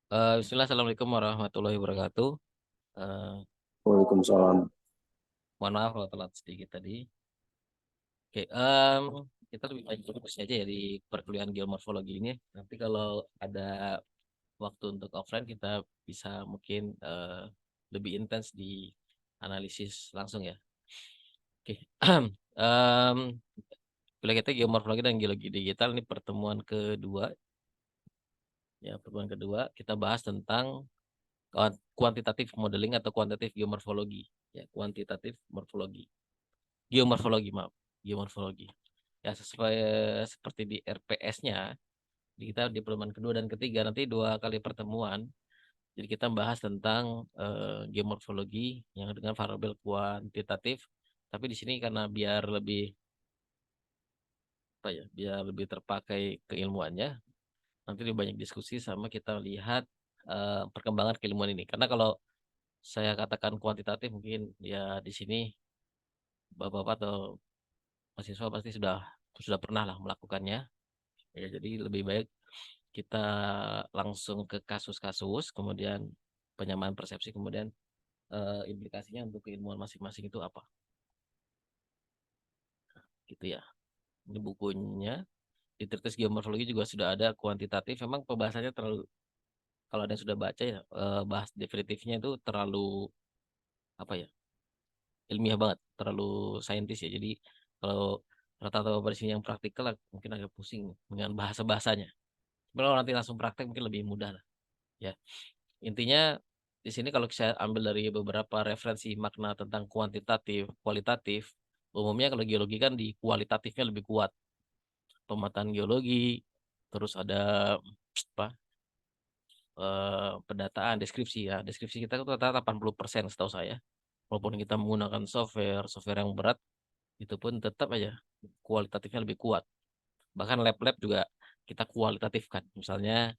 Bismillah, Assalamualaikum warahmatullahi wabarakatuh. Eh, Waalaikumsalam. Mohon maaf kalau telat sedikit tadi. Oke, kita lebih baik fokus aja ya di perkuliahan geomorfologi ini. Nanti kalau ada waktu untuk offline kita bisa mungkin lebih intens di analisis langsung ya. Oke, em, kuliah kita geomorfologi dan geologi digital ini pertemuan kedua. Ya, pertemuan kedua kita bahas tentang kuantitatif modeling atau kuantitatif geomorfologi. Ya, kuantitatif morfologi. Geomorfologi, maaf. Geomorfologi. Ya, sesuai seperti di RPS-nya, kita di pertemuan kedua dan ketiga nanti dua kali pertemuan. Jadi kita bahas tentang geomorfologi yang dengan variabel kuantitatif. Tapi di sini karena biar lebih apa ya, biar lebih terpakai keilmuannya, nanti lebih banyak diskusi sama kita lihat perkembangan keilmuan ini. Karena kalau saya katakan kuantitatif mungkin ya di sini bapak-bapak atau mahasiswa pasti sudah pernah lah melakukannya. Ya, jadi lebih baik kita langsung ke kasus-kasus, kemudian penyamaan persepsi, kemudian implikasinya untuk keilmuan masing-masing itu apa, gitu ya. Ini bukunya di Treatise Geomorfologi juga sudah ada kuantitatif. Memang pembahasannya terlalu, kalau ada yang sudah baca ya, bahas definitifnya itu terlalu apa ya, ilmiah banget, terlalu saintis ya. Jadi kalau rata-rata bapak di sini yang praktikal mungkin agak pusing dengan bahasa-bahasanya. Kalau nanti langsung praktek mungkin lebih mudah lah. Ya, intinya di sini kalau saya ambil dari beberapa referensi makna tentang kuantitatif, kualitatif, umumnya kalau geologi kan di kualitatifnya lebih kuat. Pemetaan geologi, terus ada apa? Pendataan, deskripsi ya. Deskripsi kita itu rata-rata 80% setahu saya. Walaupun kita menggunakan software yang berat, itu pun tetap aja kualitatifnya lebih kuat. Bahkan lab-lab juga kita kualitatifkan. Misalnya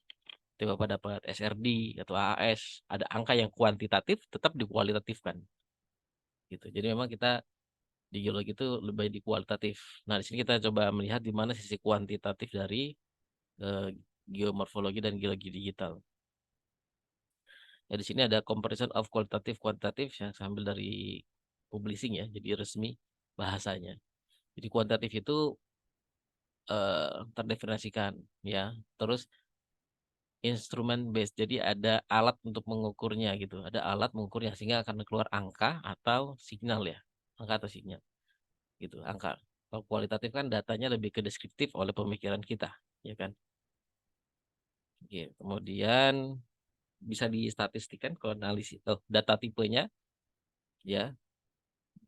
tiba pada dapat SRD atau AAS, ada angka yang kuantitatif tetap dikualitatifkan gitu. Jadi memang kita di geologi itu lebih di kualitatif. Nah, di sini kita coba melihat di mana sisi kuantitatif dari eh, geomorfologi dan geologi digital. Ya, di sini ada comparison of qualitative quantitative yang saya ambil dari publishing ya, jadi resmi bahasanya. Jadi kuantitatif itu terdefinisikan ya. Terus instrumen based. Jadi ada alat untuk mengukurnya gitu. Ada alat mengukurnya sehingga akan keluar angka atau signal ya. Angka atau signal gitu, angka. Kalau kualitatif kan datanya lebih ke deskriptif oleh pemikiran kita, ya kan? Oke, kemudian bisa distatistikkan kalau analisis data tipenya ya,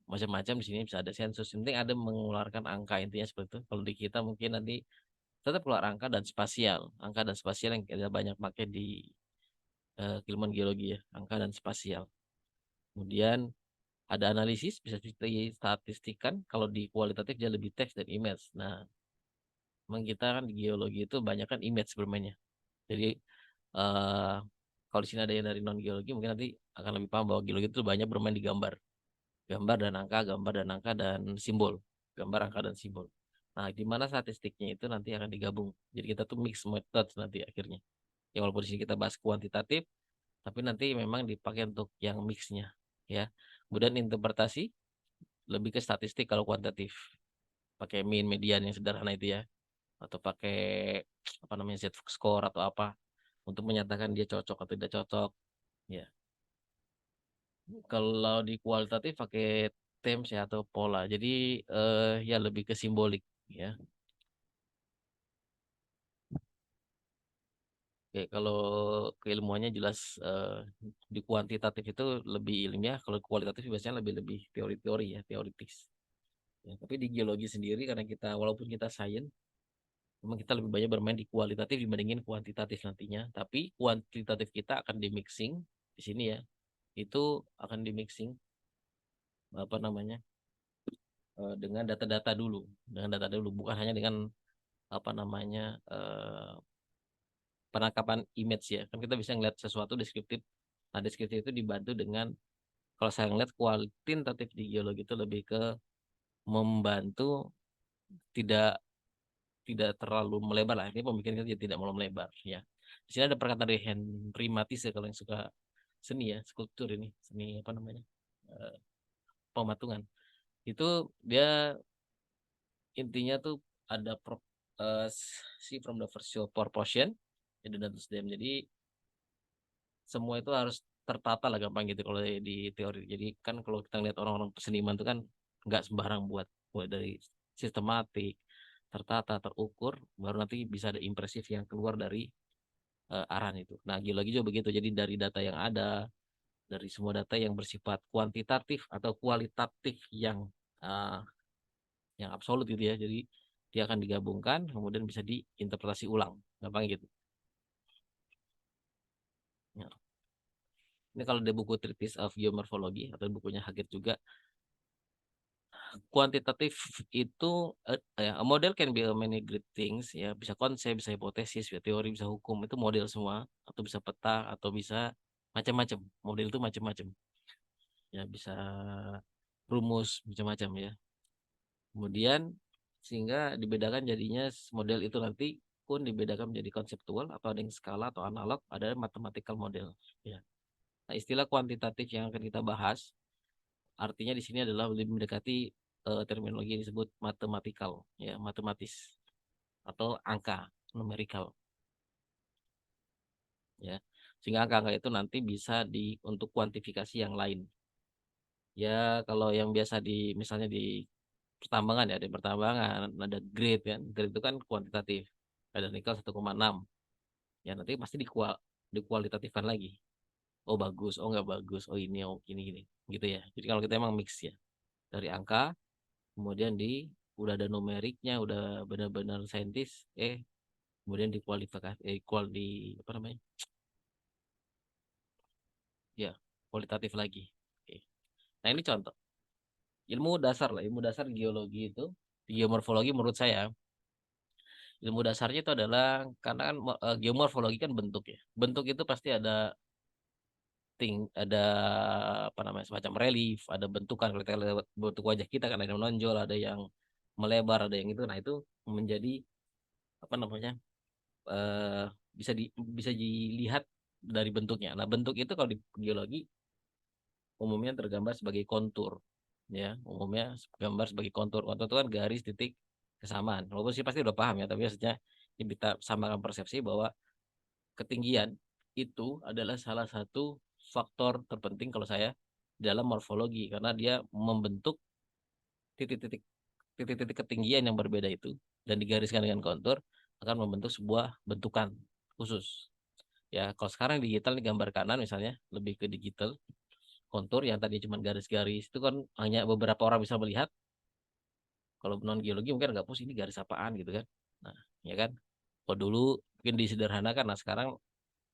macam-macam di sini bisa ada sensus. Yang penting ada mengeluarkan angka intinya seperti itu. Kalau di kita mungkin nanti tetap keluar angka dan spasial. Angka dan spasial yang kita banyak pakai di keilmuan geologi ya, angka dan spasial. Kemudian ada analisis, bisa distatistikkan. Kalau di kualitatif dia lebih teks dan image. Nah, memang kita kan di geologi itu banyak kan image bermainnya. Jadi eh kalau di sini ada yang dari non geologi mungkin nanti akan lebih paham bahwa geologi itu banyak bermain di gambar, gambar dan angka dan simbol, gambar, angka dan simbol. Nah, di mana statistiknya itu nanti akan digabung. Jadi kita tuh mix methods nanti akhirnya. Ya walaupun di sini kita bahas kuantitatif, tapi nanti memang dipakai untuk yang mixnya, ya. Kemudian interpretasi lebih ke statistik kalau kuantitatif, pakai mean, median yang sederhana itu ya, atau pakai apa namanya Z score atau apa untuk menyatakan dia cocok atau tidak cocok. Ya, kalau di kualitatif pakai terms ya atau pola. Jadi ya lebih ke simbolik ya. Oke, kalau keilmuannya jelas di kuantitatif itu lebih ilmiah, kalau kualitatif biasanya lebih lebih teori-teori ya, teoritis. Ya, tapi di geologi sendiri karena kita walaupun kita sains, memang kita lebih banyak bermain di kualitatif dibandingin kuantitatif nantinya. Tapi kuantitatif kita akan di mixing di sini ya. Itu akan di mixing apa namanya? Dengan data-data dulu, dengan data dulu bukan hanya dengan apa namanya penangkapan image ya. Kan kita bisa ngeliat sesuatu deskriptif. Nah, deskriptif itu dibantu dengan kalau saya ngeliat kualitatif di geologi itu lebih ke membantu tidak tidak terlalu melebar lah. Ini pemikiran kita tidak mau melebar ya. Di sini ada perkataan dari Henry Matisse kalau yang suka seni ya, skulptur ini, seni apa namanya? eh, Pematungan. Itu dia intinya tuh ada see from the first show proportion jadi dan terus dem. Jadi semua itu harus tertata lah gampang gitu kalau di teori. Jadi kan kalau kita lihat orang-orang seniman itu kan nggak sembarang buat dari sistematik, tertata, terukur, baru nanti bisa ada impresif yang keluar dari arahan itu. Nah, geologi juga begitu. Jadi dari data yang ada, dari semua data yang bersifat kuantitatif atau kualitatif uh, yang absolut gitu ya. Jadi dia akan digabungkan, kemudian bisa diinterpretasi ulang, gampang gitu. Ya. Ini kalau di buku Treatise of Geomorphology atau bukunya Haggard juga, kuantitatif itu ya, a model can be a many great things ya, bisa konsep, bisa hipotesis, bisa teori, bisa hukum, itu model semua, atau bisa peta, atau bisa macam-macam. Model itu macam-macam. Ya bisa rumus macam-macam ya. Kemudian sehingga dibedakan jadinya model itu nanti pun dibedakan menjadi konseptual atau ada yang skala atau analog, ada mathematical model ya. Nah, istilah kuantitatif yang akan kita bahas artinya di sini adalah lebih mendekati terminologi yang disebut mathematical ya, matematis atau angka, numerical ya. Sehingga angka-angka itu nanti bisa untuk kuantifikasi yang lain. Ya, kalau yang biasa misalnya di pertambangan ya, di pertambangan ada grade kan. Grade itu kan kuantitatif. Ada nikel 1,6. Ya, nanti pasti dikualitatifkan lagi. Oh bagus, oh nggak bagus, oh ini, oh gini gini, gitu ya. Jadi kalau kita emang mix ya dari angka, kemudian udah ada numeriknya, udah benar-benar saintis, kemudian dikualifikasi, apa namanya? Ya, kualitatif lagi. Oke. Nah ini contoh ilmu dasar lah, ilmu dasar geologi itu, geomorfologi menurut saya ilmu dasarnya itu adalah karena kan geomorfologi kan bentuk ya. Bentuk itu pasti ada apa namanya semacam relief, ada bentukan kalau kita lihat bentuk wajah kita kan ada yang menonjol, ada yang melebar, ada yang itu. Nah, itu menjadi apa namanya? eh bisa dilihat dari bentuknya. Nah, bentuk itu kalau di geologi umumnya tergambar sebagai kontur ya, umumnya gambar sebagai kontur. Kontur itu kan garis titik kesamaan. Walaupun sih pasti udah paham ya, tapi maksudnya kita samakan persepsi bahwa ketinggian itu adalah salah satu faktor terpenting kalau saya dalam morfologi karena dia membentuk titik-titik titik-titik ketinggian yang berbeda itu dan digariskan dengan kontur akan membentuk sebuah bentukan khusus. Ya, kalau sekarang digital nih gambar kanan misalnya lebih ke digital kontur yang tadi cuma garis-garis itu kan hanya beberapa orang bisa melihat. Kalau non geologi mungkin nggak pus ini garis apaan gitu kan. Nah, ya kan. Kalau dulu mungkin disederhanakan, nah sekarang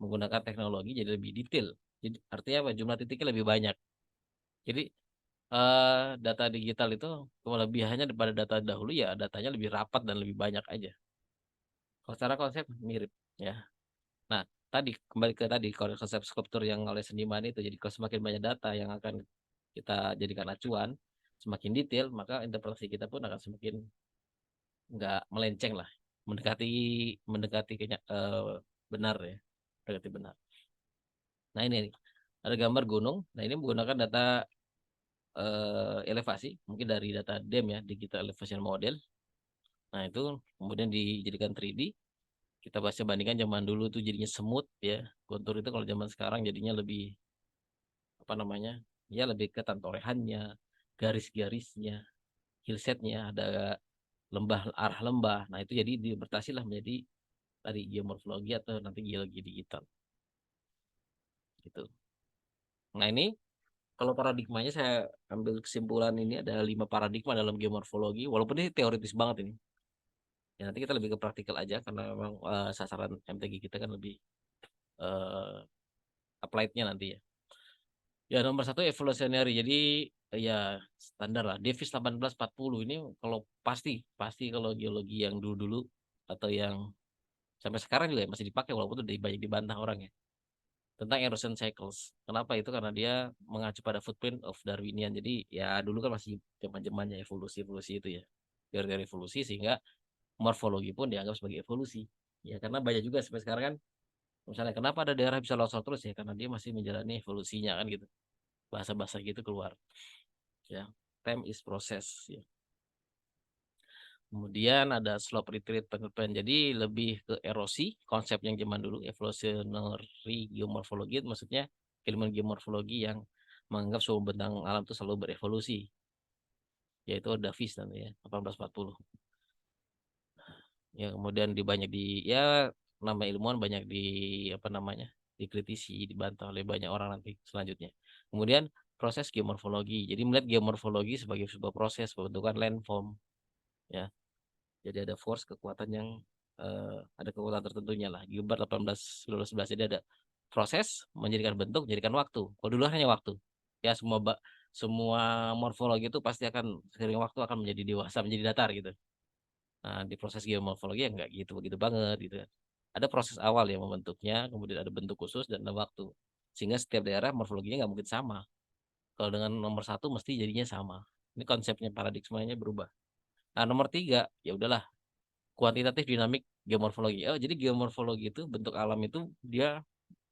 menggunakan teknologi jadi lebih detail. Jadi artinya apa? Jumlah titiknya lebih banyak. Jadi data digital itu kelebihannya daripada data dahulu ya datanya lebih rapat dan lebih banyak aja. Kalau secara konsep mirip ya. Nah, tadi kembali ke tadi kalau konsep skulptur yang oleh seniman itu jadi kalau semakin banyak data yang akan kita jadikan acuan, semakin detail, maka interpretasi kita pun akan semakin nggak melenceng lah, mendekati mendekati benar ya, mendekati benar. Nah ini nih, ada gambar gunung. Nah ini menggunakan data elevasi, mungkin dari data DEM ya, Digital Elevation Model. Nah itu kemudian dijadikan 3D. Kita bahas bandingkan zaman dulu tuh jadinya semut ya, kontur itu kalau zaman sekarang jadinya lebih apa namanya? Ya lebih ke tantorehannya, garis-garisnya, hillsetnya, ada lembah arah lembah. Nah itu jadi diinterpretasi lah menjadi tadi geomorfologi atau nanti geologi digital gitu. Nah ini kalau paradigmanya saya ambil kesimpulan ini ada 5 paradigma dalam geomorfologi. Walaupun ini teoritis banget ini. Ya nanti kita lebih ke praktikal aja karena memang sasaran MTG kita kan lebih uh, applied-nya nanti ya. Ya nomor satu evolutionary. Jadi ya standar lah. Davis 1840 ini kalau pasti pasti kalau geologi yang dulu-dulu atau yang sampai sekarang juga masih dipakai walaupun udah banyak dibantah orang ya. Tentang erosion cycles. Kenapa itu? Karena dia mengacu pada footprint of Darwinian. Jadi ya dulu kan masih zaman-zamannya evolusi-evolusi itu ya. Teori-teori evolusi sehingga morfologi pun dianggap sebagai evolusi. Ya karena banyak juga sampai sekarang kan Misalnya kenapa ada daerah bisa longsor terus ya karena dia masih menjalani evolusinya kan gitu. Bahasa-bahasa gitu keluar. Ya, time is process ya. Kemudian ada slope retreat pengertian. Jadi lebih ke erosi, konsep yang zaman dulu evolutionary geomorphology maksudnya ilmu geomorfologi yang menganggap semua bentang alam itu selalu berevolusi, yaitu Davis nanti ya 1840. Ya kemudian di banyak di ya nama ilmuwan banyak di apa namanya dikritisi, dibantah oleh banyak orang nanti selanjutnya. Kemudian proses geomorfologi. Jadi melihat geomorfologi sebagai sebuah proses pembentukan landform ya. Jadi ada force kekuatan yang ada kekuatan tertentunya lah. Gilbert 1811 jadi ada proses menjadikan bentuk, menjadikan waktu. Kalau dulu hanya waktu. Ya semua morfologi itu pasti akan seiring waktu akan menjadi dewasa, menjadi datar gitu. Nah, di proses geomorfologi ya enggak gitu begitu banget gitu kan. Ada proses awal yang membentuknya, kemudian ada bentuk khusus dan ada waktu. Sehingga setiap daerah morfologinya nggak mungkin sama. Kalau dengan nomor satu mesti jadinya sama. Ini konsepnya paradigmanya berubah. Nah, nomor tiga, ya udahlah kuantitatif dinamik geomorfologi. Oh, jadi geomorfologi itu bentuk alam itu dia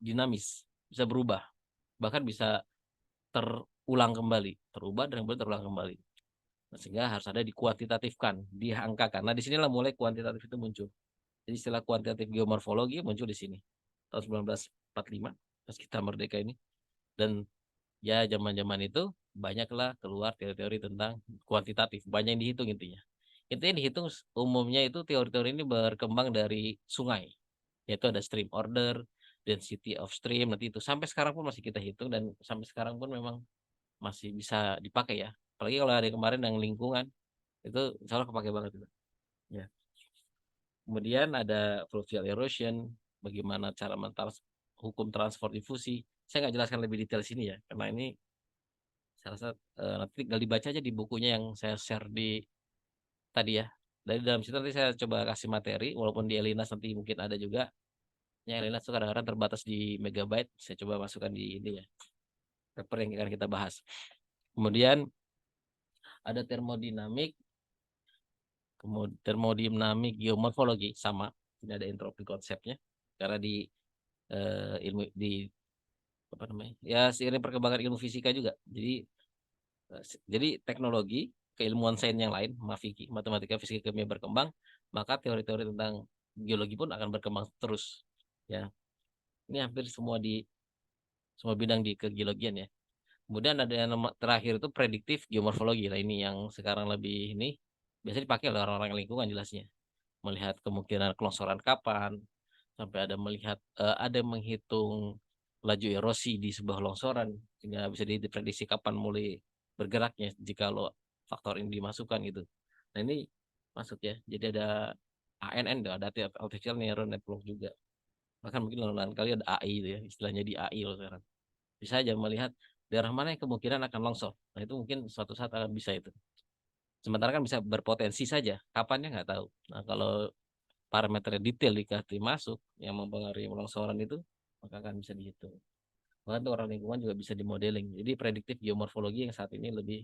dinamis, bisa berubah, bahkan bisa terulang kembali, terubah dan kemudian terulang kembali. Nah, sehingga harus ada dikuantitatifkan, diangkakan. Nah, di sinilah mulai kuantitatif itu muncul. Jadi istilah kuantitatif geomorfologi muncul di sini tahun 1945 pas kita merdeka ini. Dan ya zaman-zaman itu banyaklah keluar teori-teori tentang kuantitatif, banyak yang dihitung intinya. Intinya dihitung umumnya itu teori-teori ini berkembang dari sungai, yaitu ada stream order, density of stream, nanti itu sampai sekarang pun masih kita hitung dan sampai sekarang pun memang masih bisa dipakai ya. Apalagi kalau hari kemarin yang lingkungan itu insya Allah kepake banget itu. Ya. Kemudian ada fluvial erosion, bagaimana cara hukum transport difusi. Saya nggak jelaskan lebih detail sini ya, karena ini saya rasa nanti tinggal dibaca aja di bukunya yang saya share di tadi ya. Dari dalam situ nanti saya coba kasih materi, walaupun di Elinas nanti mungkin ada juga. Ya Elinas itu kadang-kadang terbatas di megabyte. Saya coba masukkan di ini ya, paper yang akan kita bahas. Kemudian ada termodinamik, kemudian termodinamik geomorfologi sama. Ini ada entropi konsepnya. Karena di ilmu di apa namanya? Ya seiring perkembangan ilmu fisika juga. Jadi teknologi, keilmuan sains yang lain, matematika, fisika, kimia berkembang, maka teori-teori tentang geologi pun akan berkembang terus. Ya, ini hampir semua bidang di kegeologian ya. Kemudian ada yang terakhir itu prediktif geomorfologi. Lah ini yang sekarang lebih ini biasanya dipakai oleh orang-orang lingkungan jelasnya. Melihat kemungkinan kelongsoran kapan, sampai ada melihat ada menghitung laju erosi di sebuah longsoran sehingga bisa diprediksi kapan mulai bergeraknya jika lo faktor ini dimasukkan gitu. Nah ini masuk ya. Jadi ada ANN, ada artificial neural network juga. Bahkan mungkin lain kali ada AI itu ya, istilahnya di AI loh sekarang. Bisa aja melihat daerah mana yang kemungkinan akan longsor. Nah itu mungkin suatu saat akan bisa itu. Sementara kan bisa berpotensi saja, kapannya nggak tahu. Nah kalau parameter detail dikasih masuk yang mempengaruhi longsoran itu, maka akan bisa dihitung. Bahkan tuh orang lingkungan juga bisa dimodeling. Jadi prediktif geomorfologi yang saat ini lebih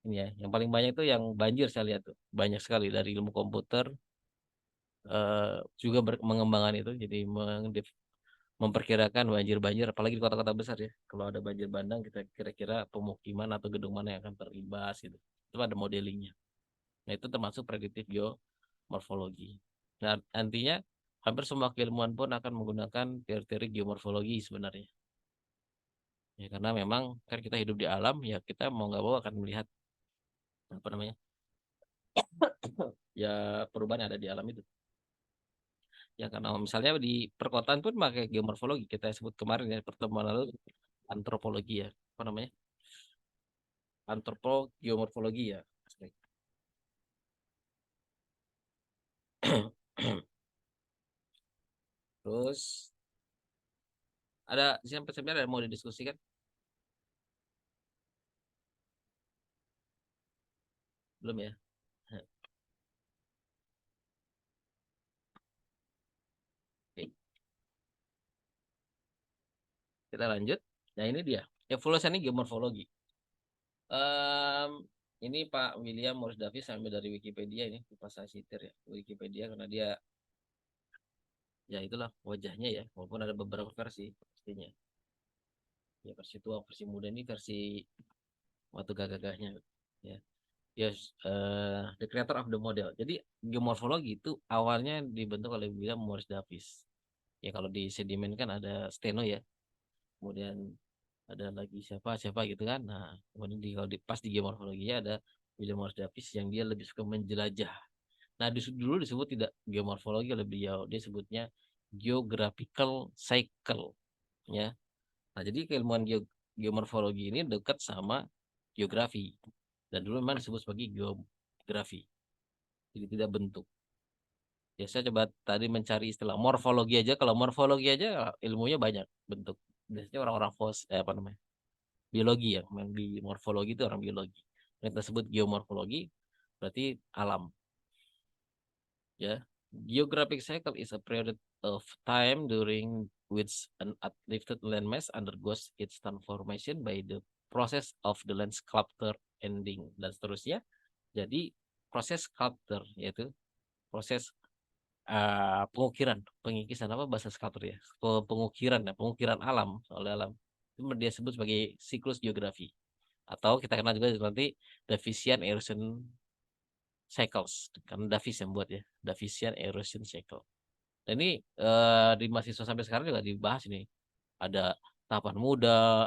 ini ya. Yang paling banyak itu yang banjir saya lihat tuh. Banyak sekali dari ilmu komputer eh, juga mengembangkan itu. Jadi memperkirakan banjir-banjir, apalagi di kota-kota besar ya. Kalau ada banjir bandang, kita kira-kira pemukiman atau gedung mana yang akan terimbas gitu. Itu ada modelingnya. Nah itu termasuk prediktif geomorfologi. Nah nantinya hampir semua keilmuan pun akan menggunakan teori-teori geomorfologi sebenarnya. Ya karena memang kan kita hidup di alam, ya kita mau nggak mau akan melihat apa namanya ya perubahan yang ada di alam itu. Ya karena misalnya di perkotaan pun pakai geomorfologi kita sebut kemarin ya pertemuan lalu antropologi ya apa namanya antropogeomorfologi ya. Terus ada sampai sebenarnya ada mau didiskusikan belum ya? Oke, kita lanjut. Nah ini dia evolusi ini geomorfologi. Em, ini Pak William Morris Davis ambil dari Wikipedia ini pas saya sitir ya Wikipedia karena dia Ya itulah wajahnya ya, walaupun ada beberapa versi pastinya. Ya versi tua, versi muda ini versi waktu gagah-gagahnya. Ya. Yes, the creator of the model. Jadi geomorfologi itu awalnya dibentuk oleh William Morris Davis. Ya kalau di sedimen kan ada Steno ya, kemudian ada lagi siapa siapa gitu kan. Nah, kemudian di kalau di pas di geomorfologinya ada William Morris Davis yang dia lebih suka menjelajah. Nah, dulu disebut tidak geomorfologi oleh beliau, dia sebutnya geographical cycle ya. Nah, jadi keilmuan geomorfologi ini dekat sama geografi dan dulu memang disebut sebagai geografi. Jadi tidak bentuk. Ya saya coba tadi mencari istilah morfologi aja. Kalau morfologi aja ilmunya banyak bentuk. Biasanya orang-orang apa namanya? Biologi ya. Yang di morfologi itu orang biologi. Yang kita sebut geomorfologi berarti alam ya. Geographic cycle is a period of time during which an uplifted landmass undergoes its transformation by the process of the land sculpture ending dan seterusnya. Jadi proses sculpture yaitu proses pengukiran, pengikisan apa bahasa sculpture ya, pengukiran ya, pengukiran alam oleh alam itu dia sebut sebagai siklus geografi atau kita kenal juga nanti Davisian erosion cycles karena Davis yang buat ya Davisian erosion cycle. Dan ini di mahasiswa sampai sekarang juga dibahas ini ada tahapan muda,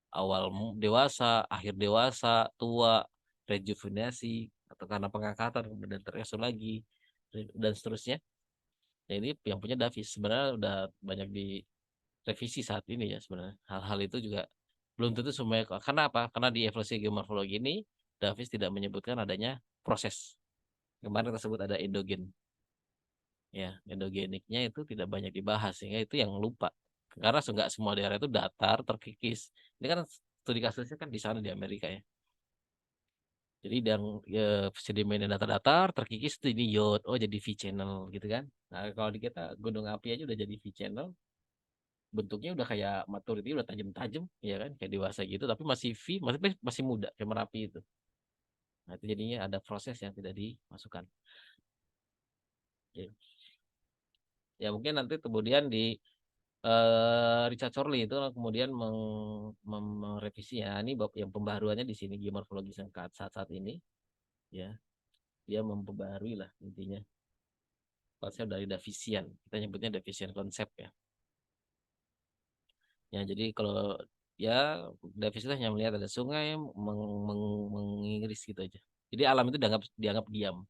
awal dewasa, akhir dewasa, tua, rejuvenasi atau karena pengangkatan kemudian tereso lagi dan seterusnya. Nah, ini yang punya Davis sebenarnya udah banyak direvisi saat ini ya sebenarnya. Hal-hal itu juga belum tentu semuanya. Karena apa? Karena di evolusi geomorfologi ini Davis tidak menyebutkan adanya proses. Kemarin tersebut ada endogen. Ya, endogeniknya itu tidak banyak dibahas sehingga itu yang lupa. Karena nggak semua daerah itu datar, terkikis. Ini kan studi kasusnya kan di sana di Amerika ya. Jadi yang ya, sedimen yang datar-datar terkikis itu ini iod, oh jadi V channel gitu kan. Nah kalau di kita gunung api aja udah jadi V channel, bentuknya udah kayak maturity udah tajam-tajam ya kan kayak dewasa gitu tapi masih V masih muda kayak Merapi itu. Nah itu jadinya ada proses yang tidak dimasukkan ya, ya mungkin nanti kemudian di Richard Chorley itu kemudian merevisi ya ini bab yang pembaharuannya di sini geomorfologi saat-saat ini ya dia memperbarui lah intinya konsep dari Davisian kita nyebutnya Davisian konsep ya. Ya, jadi kalau ya Davis itu hanya melihat ada sungai mengiris gitu aja. Jadi alam itu dianggap diam,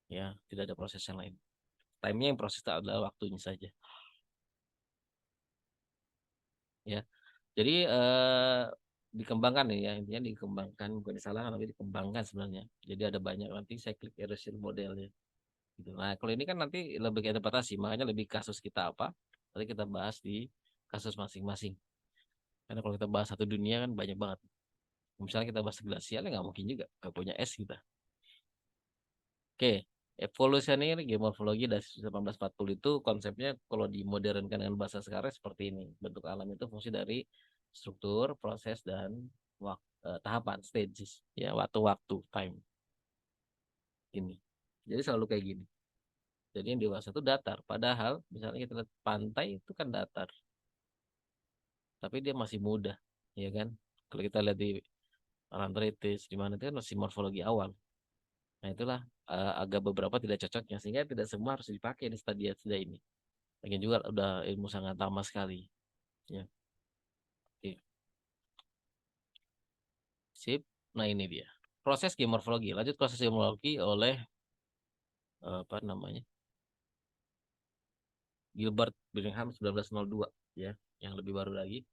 ya tidak ada proses yang lain. Time-nya yang proses itu adalah waktunya saja, ya. Jadi dikembangkan nih ya intinya dikembangkan bukan disalahkan tapi dikembangkan sebenarnya. Jadi ada banyak nanti cyclic erosion modelnya. Gitu. Nah kalau ini kan nanti lebih ke interpretasi, makanya lebih kasus kita apa? Nanti kita bahas di kasus masing-masing. Karena kalau kita bahas satu dunia kan banyak banget. Misalnya kita bahas glasial ya nggak mungkin juga nggak punya es kita. Oke, evolusioner geomorfologi dari 1840 itu konsepnya kalau dimodernkan dengan bahasa sekarang seperti ini. Bentuk alam itu fungsi dari struktur, proses dan tahapan, stages, ya waktu-waktu, time ini. Jadi selalu kayak gini. Jadi yang dewasa itu datar. Padahal misalnya kita lihat pantai itu kan datar, tapi dia masih muda, ya kan? Kalau kita lihat di Alantritis, di mana itu kan masih morfologi awal. Nah itulah agak beberapa tidak cocoknya sehingga tidak semua harus dipakai di stadion ini. Lagi juga udah ilmu sangat lama sekali. Ya, oke. Sip. Nah ini dia. Proses geomorfologi. Lanjut proses geomorfologi oleh apa namanya? Gilbert Birmingham 1902 ya, yang lebih baru lagi.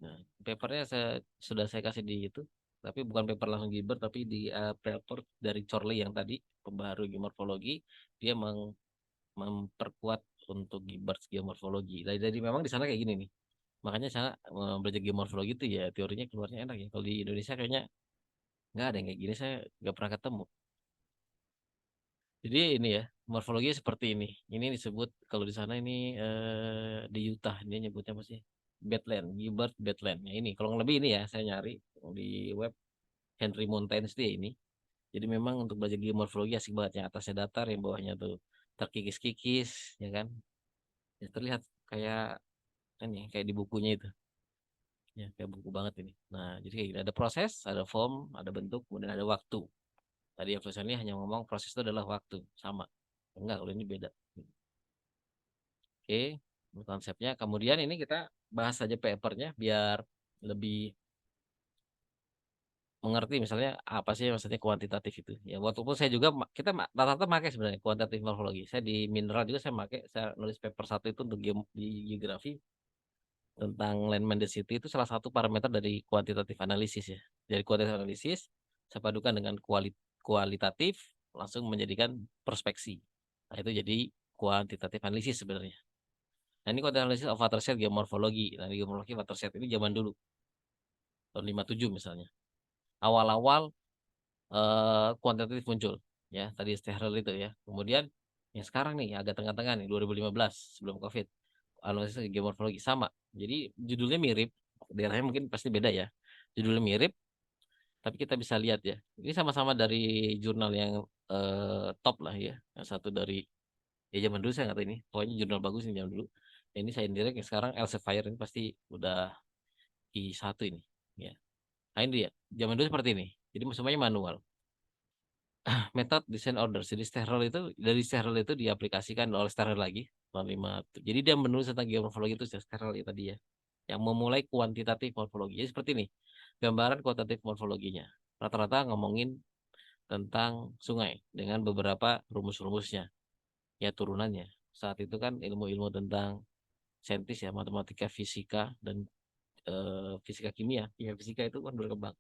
Nah, papernya sudah saya kasih di itu, tapi bukan paper langsung Gilbert, tapi di paper dari Chorley yang tadi pembaharui geomorfologi, dia memperkuat untuk Gilbert geomorfologi. Jadi memang di sana kayak gini nih. Makanya saya belajar geomorfologi itu ya teorinya keluarnya enak ya. Kalau di Indonesia kayaknya nggak ada yang kayak gini, saya nggak pernah ketemu. Jadi ini ya, morfologi seperti ini. Ini disebut kalau di sana ini di Utah dia nyebutnya apa sih? Badland, Gilbert Badland. Ya ini, kalau lebih ini ya saya nyari di web Henry Mountains dia ini. Jadi memang untuk belajar geomorfologi asik banget yang atasnya datar, yang bawahnya tuh terkikis-kikis, ya kan? Ya, terlihat kayak ini, kayak di bukunya itu, ya kayak buku banget ini. Nah, jadi kayak gini, ada proses, ada form, ada bentuk, kemudian ada waktu. Tadi yang ini hanya ngomong proses itu adalah waktu, sama. Enggak, kalau ini beda. Oke, konsepnya. Kemudian ini kita bahas saja papernya biar lebih mengerti misalnya apa sih maksudnya kuantitatif itu. Ya, walaupun saya juga kita rata-rata pakai sebenarnya kuantitatif morfologi. Saya di mineral juga saya pakai, saya nulis paper satu itu untuk di geografi tentang land density itu salah satu parameter dari kuantitatif analisis ya. Dari kuantitatif analisis saya padukan dengan kualitatif langsung menjadikan prospeksi. Nah, itu jadi kuantitatif analisis sebenarnya. Nah, ini kuantitatif analisis of watershed geomorfologi. Nah, di geomorfologi watershed ini zaman dulu tahun 57 misalnya. Awal-awal kuantitatif muncul ya, tadi Stehrel itu ya. Kemudian yang sekarang nih agak tengah-tengah nih 2015 sebelum Covid, analisis geomorfologi sama. Jadi judulnya mirip, daerahnya mungkin pasti beda ya. Judulnya mirip, tapi kita bisa lihat ya. Ini sama-sama dari jurnal yang top lah ya. Yang satu dari ya zaman dulu saya nggak tahu ini. Pokoknya jurnal bagus nih zaman dulu. Ini saya direct yang sekarang Elsevier ini pasti udah I1 ini. Ya. Nah ini dia. Zaman dulu seperti ini. Jadi semuanya manual. Metode desain order. Jadi sterol itu dari sterol itu diaplikasikan oleh sterol lagi tahun 5. Jadi dia menulis tentang geomorfologi itu sterol ya tadi ya. Yang memulai kuantitatif morfologi. Jadi seperti ini. Gambaran kuantitatif morfologinya. Rata-rata ngomongin tentang sungai dengan beberapa rumus-rumusnya. Ya turunannya. Saat itu kan ilmu-ilmu tentang saintis ya, matematika, fisika dan fisika kimia. Kimia fisika itu kan berkembang.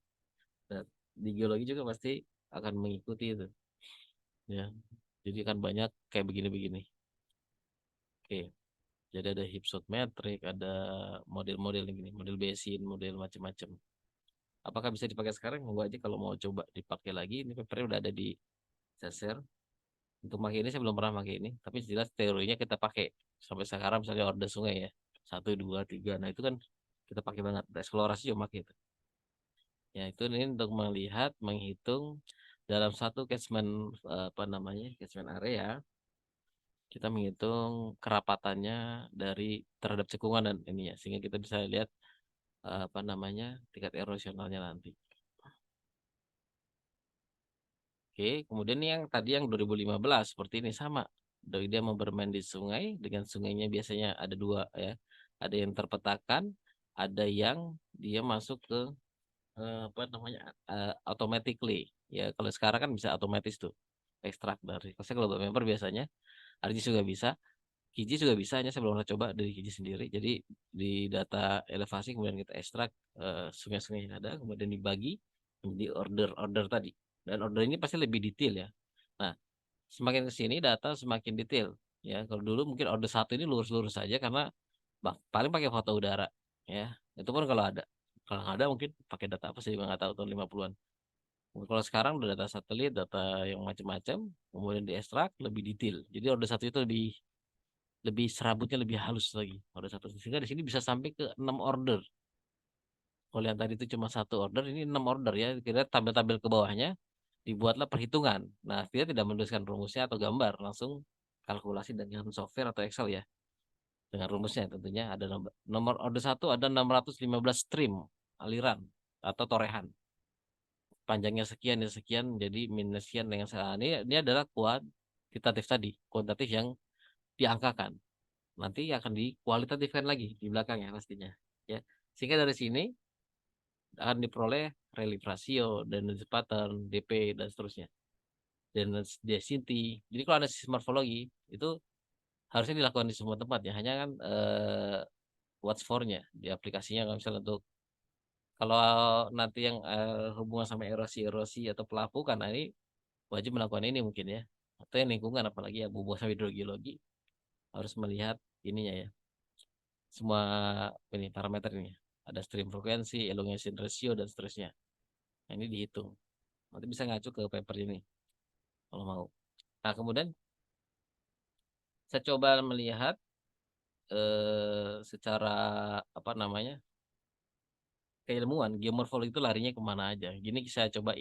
Dan di geologi juga pasti akan mengikuti itu. Ya, jadi kan banyak kayak begini-begini. Oke, jadi ada hypsometrik, ada model-model yang gini, model basin, model macam-macam. Apakah bisa dipakai sekarang? Monggo aja kalau mau coba dipakai lagi. Ini papernya udah ada di share. Untuk pakai ini saya belum pernah pakai ini, tapi jelas teorinya kita pakai sampai sekarang misalnya order sungai ya, satu, dua, tiga. Nah itu kan kita pakai banget. Eksplorasi juga pakai itu. Ya itu ini untuk melihat, menghitung dalam satu catchment apa namanya catchment area kita menghitung kerapatannya dari terhadap cekungan dan ini ya sehingga kita bisa lihat apa namanya tingkat erosionalnya nanti. Oke, kemudian yang tadi yang 2015 seperti ini sama. Dari dia mau bermain di sungai dengan sungainya biasanya ada dua ya. Ada yang terpetakan, ada yang dia masuk ke apa namanya automatically. Ya kalau sekarang kan bisa otomatis tuh ekstrak dari. Kalau saya global member biasanya, ArcGIS juga bisa. Kiji juga bisa, hanya saya belum pernah coba dari Kiji sendiri. Jadi di data elevasi kemudian kita ekstrak sungai-sungai yang ada, kemudian dibagi menjadi order-order tadi. Dan order ini pasti lebih detail ya. Nah, semakin ke sini data semakin detail. Ya, kalau dulu mungkin order satu ini lurus-lurus saja karena paling pakai foto udara. Ya, itu pun kalau ada. Kalau nggak ada mungkin pakai data apa sih juga nggak tahu tahun 50-an. Kalau sekarang udah data satelit, data yang macam-macam, kemudian diekstrak lebih detail. Jadi order satu itu lebih lebih serabutnya lebih halus lagi order satu sehingga di sini bisa sampai ke 6 order. Kalau yang tadi itu cuma satu order, ini 6 order ya. Kita tabel-tabel ke bawahnya dibuatlah perhitungan. Nah, dia tidak menuliskan rumusnya atau gambar, langsung kalkulasi dengan software atau Excel ya. Dengan rumusnya tentunya ada nomor order satu ada 615 stream aliran atau torehan. Panjangnya sekian ya sekian jadi minus sekian dengan sekian. Ini adalah kuantitatif tadi, kuantitatif yang diangkakan. Nanti akan dikualitatifkan lagi di belakangnya pastinya ya sehingga dari sini akan diperoleh relief ratio dan pattern DP dan seterusnya dan density. Jadi kalau analisis morfologi itu harusnya dilakukan di semua tempat ya hanya kan what's for-nya di aplikasinya kalau misalnya untuk kalau nanti yang hubungan sama erosi-erosi atau pelapukan nah ini wajib melakukan ini mungkin ya atau yang lingkungan apalagi yang hubungan sama hidrogeologi harus melihat ininya ya semua ini parameter ini. Ada stream frekuensi, elongation ratio dan seterusnya. Nah, ini dihitung. Nanti bisa ngacu ke paper ini kalau mau. Nah, kemudian saya coba melihat secara apa namanya keilmuan geomorfologi itu larinya kemana aja. Gini saya coba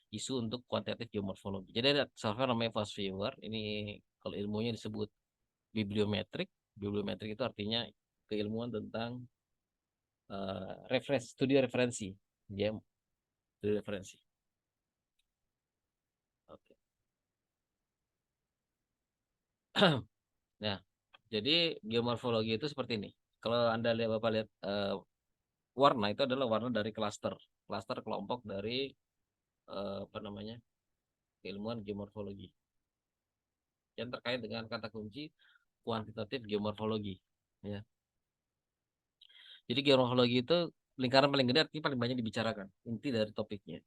isu untuk kuantitatif geomorfologi. Jadi ada software namanya Fast Viewer. Ini kalau ilmunya disebut bibliometrik. Bibliometrik itu artinya keilmuan tentang studi referensi. Dia studi referensi. Oke. Nah, jadi geomorfologi itu seperti ini. Kalau Anda lihat Bapak lihat warna itu adalah warna dari klaster. Klaster kelompok dari apa namanya? Keilmuan geomorfologi yang terkait dengan kata kunci kuantitatif geomorfologi. Ya. Jadi geomorfologi itu lingkaran paling gede artinya paling banyak dibicarakan. Inti dari topiknya.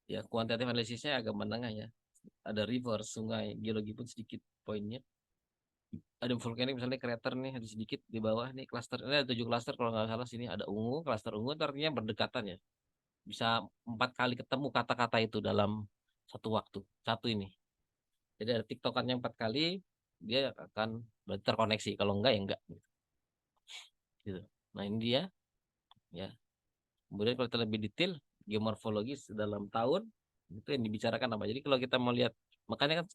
Ya, kuantitatif analisisnya agak menengah ya. Ada river, sungai, geologi pun sedikit poinnya. Ada vulkanik misalnya krater nih ada sedikit di bawah nih klaster ini ada 7 klaster kalau nggak salah sini ada ungu klaster ungu itu artinya berdekatan ya bisa 4 kali ketemu kata-kata itu dalam satu waktu satu ini jadi ada tiktokannya 4 kali dia akan berarti terkoneksi kalau enggak ya enggak gitu. Nah ini dia ya kemudian kalau kita lebih detail geomorfologis dalam tahun itu yang dibicarakan apa jadi kalau kita mau lihat makanya kan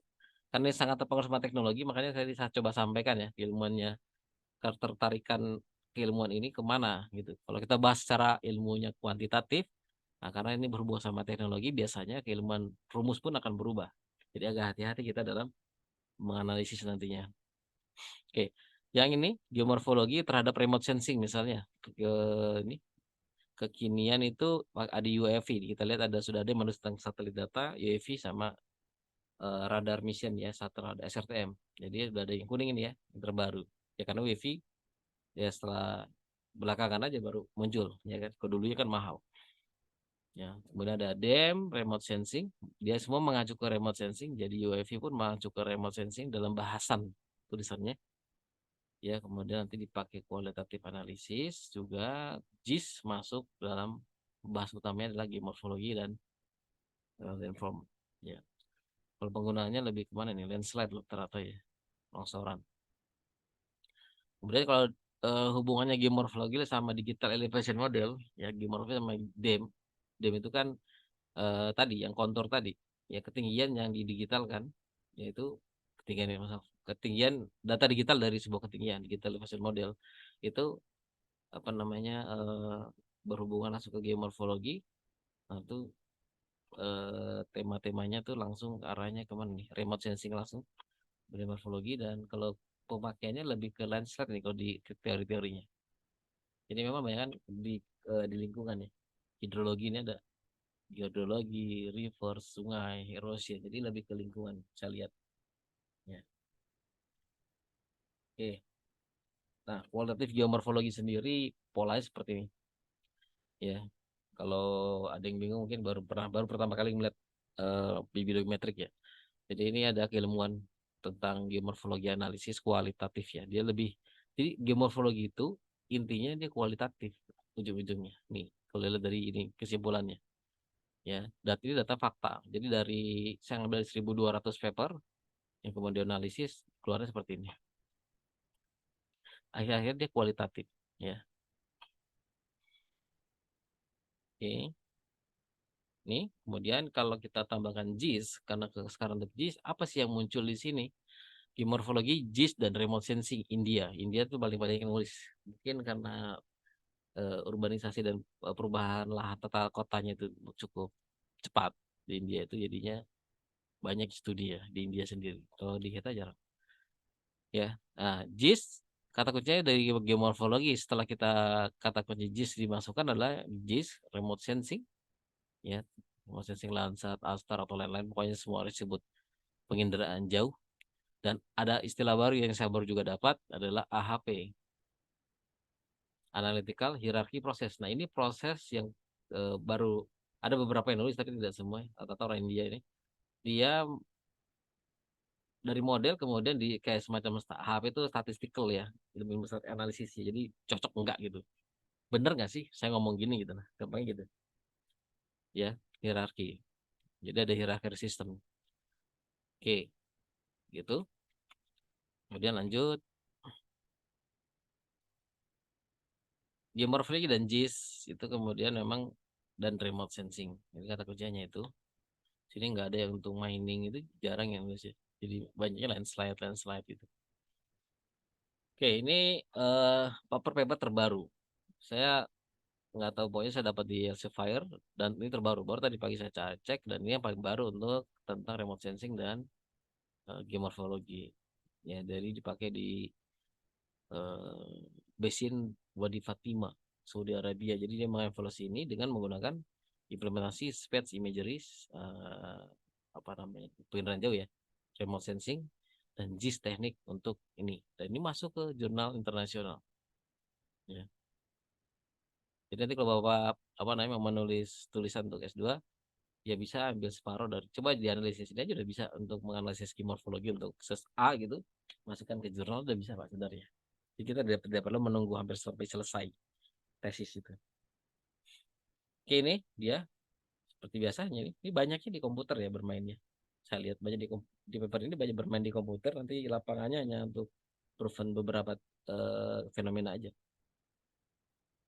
karena ini sangat terpengaruh sama teknologi makanya saya coba sampaikan ya ilmuannya ketertarikan keilmuan ini kemana gitu. Kalau kita bahas secara ilmunya kuantitatif, nah karena ini berhubungan sama teknologi, biasanya keilmuan rumus pun akan berubah. Jadi agak hati-hati kita dalam menganalisis nantinya. Oke, yang ini geomorfologi terhadap remote sensing misalnya. Ini kekinian itu ada UAV. Kita lihat sudah ada yang menulis tentang satelit data, UAV sama radar mission ya, satelit SRTM. Jadi sudah ada yang kuning ini ya, yang terbaru. Ya karena UAV ya setelah belakangan aja baru muncul ya kan kalau dulunya kan mahal ya kemudian ada DEM remote sensing dia semua mengacu ke remote sensing jadi UAV pun mengacu ke remote sensing dalam bahasan tulisannya ya kemudian nanti dipakai kualitatif analisis juga JIS masuk dalam bahas utamanya adalah geomorfologi dan landform ya kalau penggunaannya lebih kemana nih landslide loh ternyata ya longsoran. Kemudian kalau hubungannya geomorfologi sama digital elevation model, ya geomorfologi sama DEM. DEM itu kan tadi yang kontur tadi, ya ketinggian yang didigitalkan, yaitu ketinggian ketinggian data digital dari sebuah ketinggian digital elevation model itu apa namanya berhubungan langsung ke geomorfologi. Nah, itu tema-temanya tuh langsung arahnya kemana nih? Remote sensing langsung geomorfologi dan kalau pemakaiannya lebih ke landslide nih kalau di teori-teorinya. Jadi memang banyak kan di lingkungan ya. Hidrologi ini ada geodologi, river, sungai, erosi. Jadi lebih ke lingkungan saya lihat. Ya. Oke. Nah, kualitatif geomorfologi sendiri polanya seperti ini. Ya. Kalau ada yang bingung mungkin baru pertama kali melihat bibliometrik ya. Jadi ini ada keilmuan tentang geomorfologi analisis kualitatif ya. Dia lebih jadi geomorfologi itu intinya dia kualitatif ujung-ujungnya. Nih, kalau lihat dari ini kesimpulannya. Ya, data ini data fakta. Jadi dari saya ngambil 1.200 paper yang kemudian analisis keluarnya seperti ini. Akhir-akhir dia kualitatif. Ya, oke. Nih, kemudian kalau kita tambahkan JIS, karena sekarang ada JIS, apa sih yang muncul di sini? Geomorfologi, JIS, dan remote sensing India. India tuh paling banyak yang nulis. Mungkin karena urbanisasi dan perubahan lahan tata kotanya itu cukup cepat di India itu jadinya banyak studi ya di India sendiri. Kalau di kita jarang. Ya, nah, JIS kata kuncinya dari geomorfologi. Setelah kita kata kunci JIS dimasukkan adalah JIS remote sensing, ya, remote sensing Landsat, Alstar atau lain-lain. Pokoknya semua disebut penginderaan jauh. Dan ada istilah baru yang saya baru juga dapat adalah AHP, Analytical Hierarchy Process. Nah, ini proses yang baru ada beberapa yang nulis tapi tidak semua. Atau orang India ini dia dari model kemudian di kayak semacam HP itu statistical ya lebih besar analisis ya jadi cocok enggak gitu bener nggak sih saya ngomong gini gitu lah gampangnya gitu ya hierarki jadi ada hierarki sistem oke gitu kemudian lanjut geomorphology dan JIS itu kemudian memang dan remote sensing jadi kata kerjanya itu Sini nggak ada yang untuk mining, itu jarang yang nulis ya. Jadi banyaknya landslide gitu. Oke, ini paper terbaru. Saya nggak tahu, pokoknya saya dapat di Elsevier dan ini terbaru. Baru tadi pagi saya cek dan ini yang paling baru untuk tentang remote sensing dan geomorfologi. Ya, dari dipakai di Basin Wadi Fatima, Saudi Arabia. Jadi dia mengevaluasi ini dengan menggunakan implementasi space imagery, eh, apa namanya, penginderaan jauh ya, remote sensing dan GIS teknik untuk ini. Dan ini masuk ke jurnal internasional. Ya. Jadi nanti kalau Bapak apa namanya mau menulis tulisan untuk S2, ya bisa ambil separuh dari, coba dianalisis ini aja udah bisa untuk menganalisis morfologi untuk ses A gitu, masukkan ke jurnal udah bisa Pak sebenarnya. Jadi kita tidak perlu menunggu hampir sampai selesai tesis itu. Oke, ini dia seperti biasanya ini banyaknya di komputer ya bermainnya. Saya lihat banyak di paper ini banyak bermain di komputer, nanti lapangannya hanya untuk proven beberapa fenomena aja.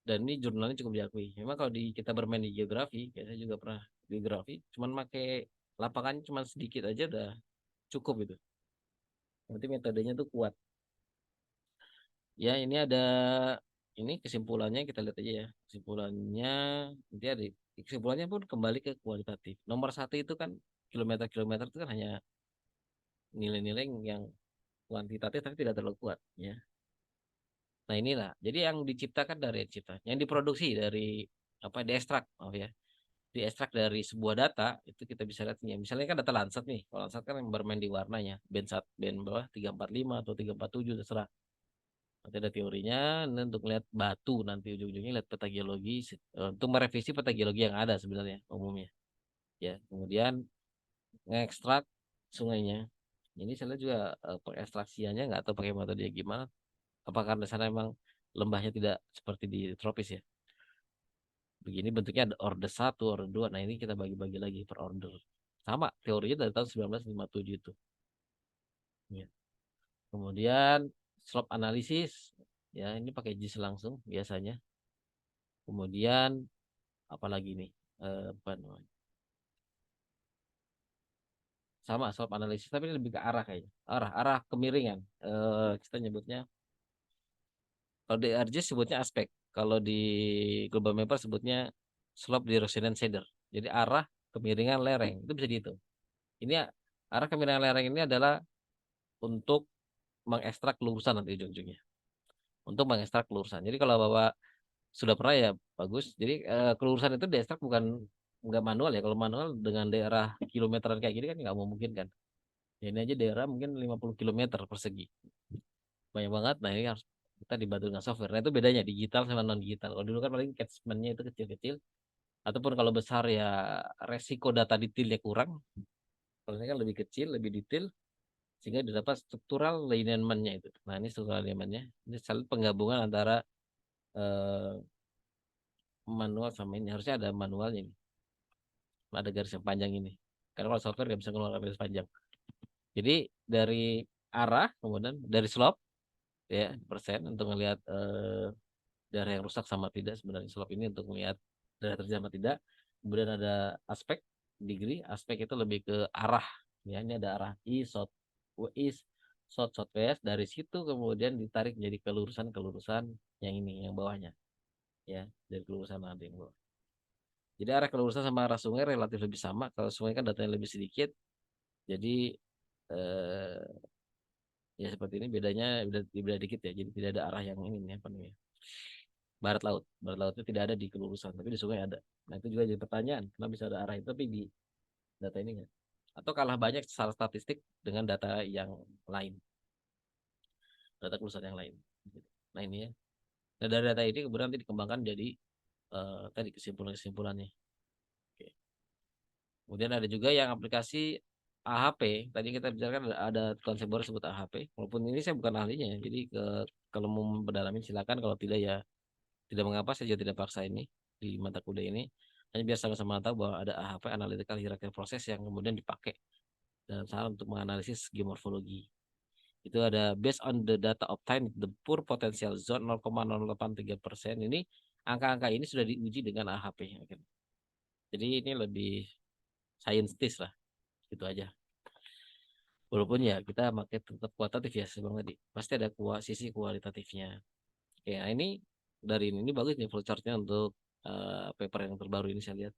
Dan ini jurnalnya cukup diakui. Memang kalau kita bermain di geografi, kayak saya juga pernah geografi, cuman pakai lapangannya cuman sedikit aja udah cukup gitu. Nanti metodenya tuh kuat. Ya, ini ada ini kesimpulannya kita lihat aja ya. Kesimpulannya nanti ada kesimpulannya pun kembali ke kualitatif. Nomor satu itu kan kilometer-kilometer itu kan hanya nilai-nilai yang kuantitatif tapi tidak terlalu kuat ya. Nah, inilah. Jadi yang diciptakan dari cipta, yang diproduksi dari apa diekstrak, maaf ya. Diekstrak dari sebuah data itu kita bisa lihat ya. Misalnya kan data Landsat nih. Kalau Landsat kan yang bermain di warnanya, band bawah 345 atau 347 terserah. Nanti ada teorinya, nanti untuk lihat batu nanti ujung-ujungnya lihat peta geologi untuk merevisi peta geologi yang ada sebenarnya umumnya. Ya, kemudian ngekstrak sungainya. Ini saya lihat juga pengekstraksiannya nggak tahu pakai metode gimana. Apakah karena sana emang lembahnya tidak seperti di tropis ya. Begini bentuknya ada order satu, order dua. Nah, ini kita bagi-bagi lagi per order. Sama teorinya dari tahun 1957 itu. Ya. Kemudian slope analisis, ya ini pakai JIS langsung biasanya. Kemudian apalagi nih, apa namanya? Sama slope analisis tapi ini lebih ke arah kayaknya. Arah kemiringan. Kita nyebutnya kalau di ArcGIS sebutnya aspek. Kalau di Global Mapper sebutnya slope direction and shader. Jadi arah kemiringan lereng itu bisa dihitung. Ini arah kemiringan lereng ini adalah untuk mengekstrak lurusan nanti ujung-ujungnya. Untuk mengekstrak lurusan. Jadi kalau Bapak sudah pernah ya bagus. Jadi kelurusan itu diekstrak bukan nggak manual ya. Kalau manual dengan daerah kilometeran kayak gini kan nggak mungkin kan. Ya, ini aja daerah mungkin 50 kilometer persegi. Banyak banget. Nah, ini harus kita dibantu dengan software. Nah, itu bedanya digital sama non digital. Kalau dulu kan paling catchment-nya itu kecil-kecil. Ataupun kalau besar ya resiko data detailnya kurang. Kalau ini kan lebih kecil, lebih detail, sehingga didapat struktural alignment-nya itu. Nah, ini struktural alignment-nya. Ini saling penggabungan antara eh, manual sama ini. Harusnya ada manualnya ini. Ada garis yang panjang ini. Karena kalau software nggak bisa keluar garis panjang. Jadi dari arah, kemudian dari slope, ya persen untuk melihat daerah yang rusak sama tidak. Sebenarnya slope ini untuk melihat daerah terjadi sama tidak. Kemudian ada aspek, degree. Aspek itu lebih ke arah. Ya, ini ada arah east, southwest. Dari situ kemudian ditarik menjadi kelurusan yang ini, yang bawahnya. Ya, dari kelurusan ada yang bawah. Jadi arah kelurusan sama arah sungai relatif lebih sama. Kalau sungai kan datanya lebih sedikit. Jadi eh, ya seperti ini bedanya beda dikit ya. Jadi tidak ada arah yang ini nih apa namanya? Barat laut. Barat laut itu tidak ada di kelurusan, tapi di sungai ada. Nah, itu juga jadi pertanyaan, kenapa bisa ada arah itu tapi di data ini enggak? Atau kalah banyak salah statistik dengan data yang lain, data kelulusan yang lain. Nah, ini ya. Nah, dari data ini kemudian nanti dikembangkan jadi tadi kesimpulannya. Oke. Kemudian ada juga yang aplikasi AHP. Tadi kita bicarakan ada konsep baru sebut AHP. Walaupun ini saya bukan ahlinya ya. Jadi kalau mau mendalami silakan. Kalau tidak ya tidak mengapa. Saya juga tidak paksa ini di mata kuliah ini. Hanya biar sama-sama tahu bahwa ada AHP, Analytical Hierarchical Process, yang kemudian dipakai dalam hal untuk menganalisis geomorfologi. Itu ada based on the data obtained the poor potential zone 0,083%. Ini angka-angka ini sudah diuji dengan AHP. Jadi ini lebih scientist lah. Itu aja. Walaupun ya kita pakai tetap kualitatif ya sebelum tadi. Pasti ada sisi kualitatifnya. Oke, nah ini dari ini bagus nih flowchartnya untuk paper yang terbaru ini saya lihat.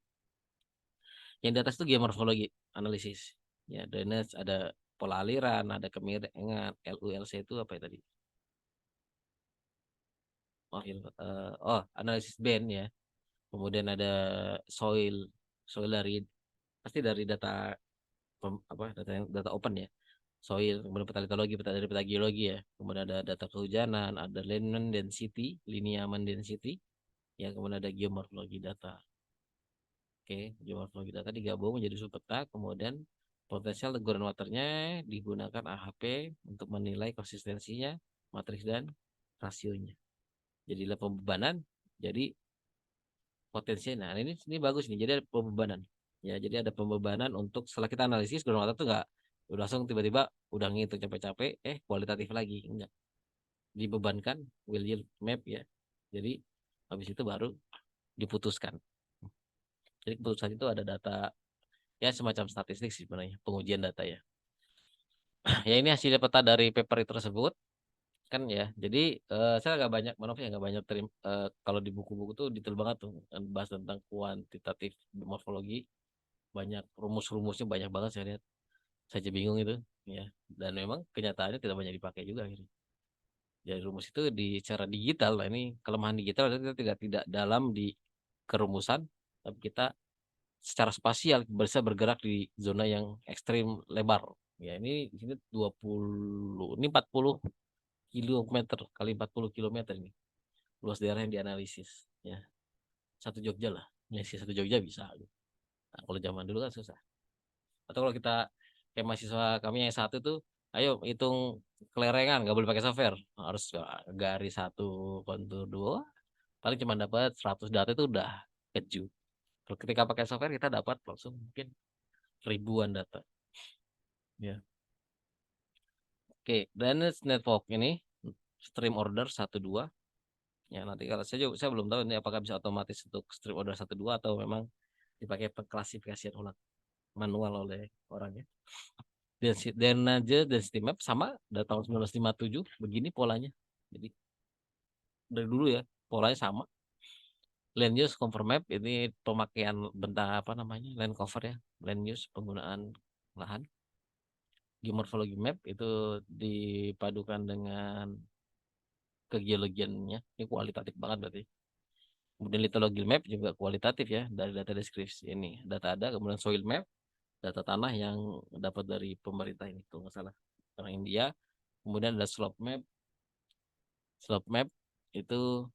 Yang di atas itu geomorfologi analisis. Ya, drainage, ada pola aliran, ada kemiringan, LULC itu apa ya tadi? Analisis band ya. Kemudian ada soil, soil dari pasti dari data data open ya. Soil, kemudian peta litologi, dari peta geologi ya. Kemudian ada data kehujanan, ada land density, lineaman density, ya kemudian ada geomorfologi data. Oke, geomorfologi data digabung menjadi suatu peta, kemudian potensial teguran waternya digunakan AHP untuk menilai konsistensinya, matriks dan rasionya. Jadilah pembebanan, jadi potensi. Nah, ini bagus nih. Jadi ada pembebanan. Ya, jadi ada pembebanan untuk setelah kita analisis ground water tuh nggak udah langsung tiba-tiba udah ngitung capek-capek, kualitatif lagi enggak. Dibebankan will yield map ya. Jadi habis itu baru diputuskan. Jadi keputusan itu ada data ya semacam statistik sih sebenarnya pengujian data ya. Ya ini hasil peta dari paper itu tersebut kan ya. Jadi saya nggak banyak maaf ya nggak banyak kalau di buku-buku tuh detail banget tuh bahas tentang kuantitatif morfologi banyak rumus-rumusnya banyak banget saya lihat saya aja bingung itu ya dan memang kenyataannya tidak banyak dipakai juga akhirnya. Jadi rumus itu di secara digital lah ini kelemahan digital kita tidak dalam di kerumusan tapi kita secara spasial bisa bergerak di zona yang ekstrim lebar. Ya ini di sini 20 ini 40 kilometer kali 40 kilometer ini luas daerah yang dianalisis ya. Satu Jogja lah. Ya sih satu Jogja bisa. Nah, kalau zaman dulu kan susah. Atau kalau kita kayak mahasiswa kami yang satu tuh, ayo hitung kelerengan, nggak boleh pakai software, harus garis satu, kontur dua, paling cuma dapat 100 data itu udah keju. Kalau ketika pakai software kita dapat langsung mungkin ribuan data. Ya. Oke, drainage network ini stream order satu dua. Ya nanti kalau saya belum tahu ini apakah bisa otomatis untuk stream order satu dua atau memang dipakai pengklasifikasian ulang manual oleh orangnya. Dan aja density map sama dari tahun 1957 begini polanya. Jadi dari dulu ya polanya sama. Land use cover map ini pemakaian bentang apa namanya land cover ya, land use penggunaan lahan. Geomorfologi map itu dipadukan dengan kegeologiannya, ini kualitatif banget berarti. Kemudian litologi map juga kualitatif ya dari data deskripsi ini. Data ada, kemudian soil map, data tanah yang dapat dari pemerintah ini kalau nggak salah orang India. Kemudian ada slope map. Slope map itu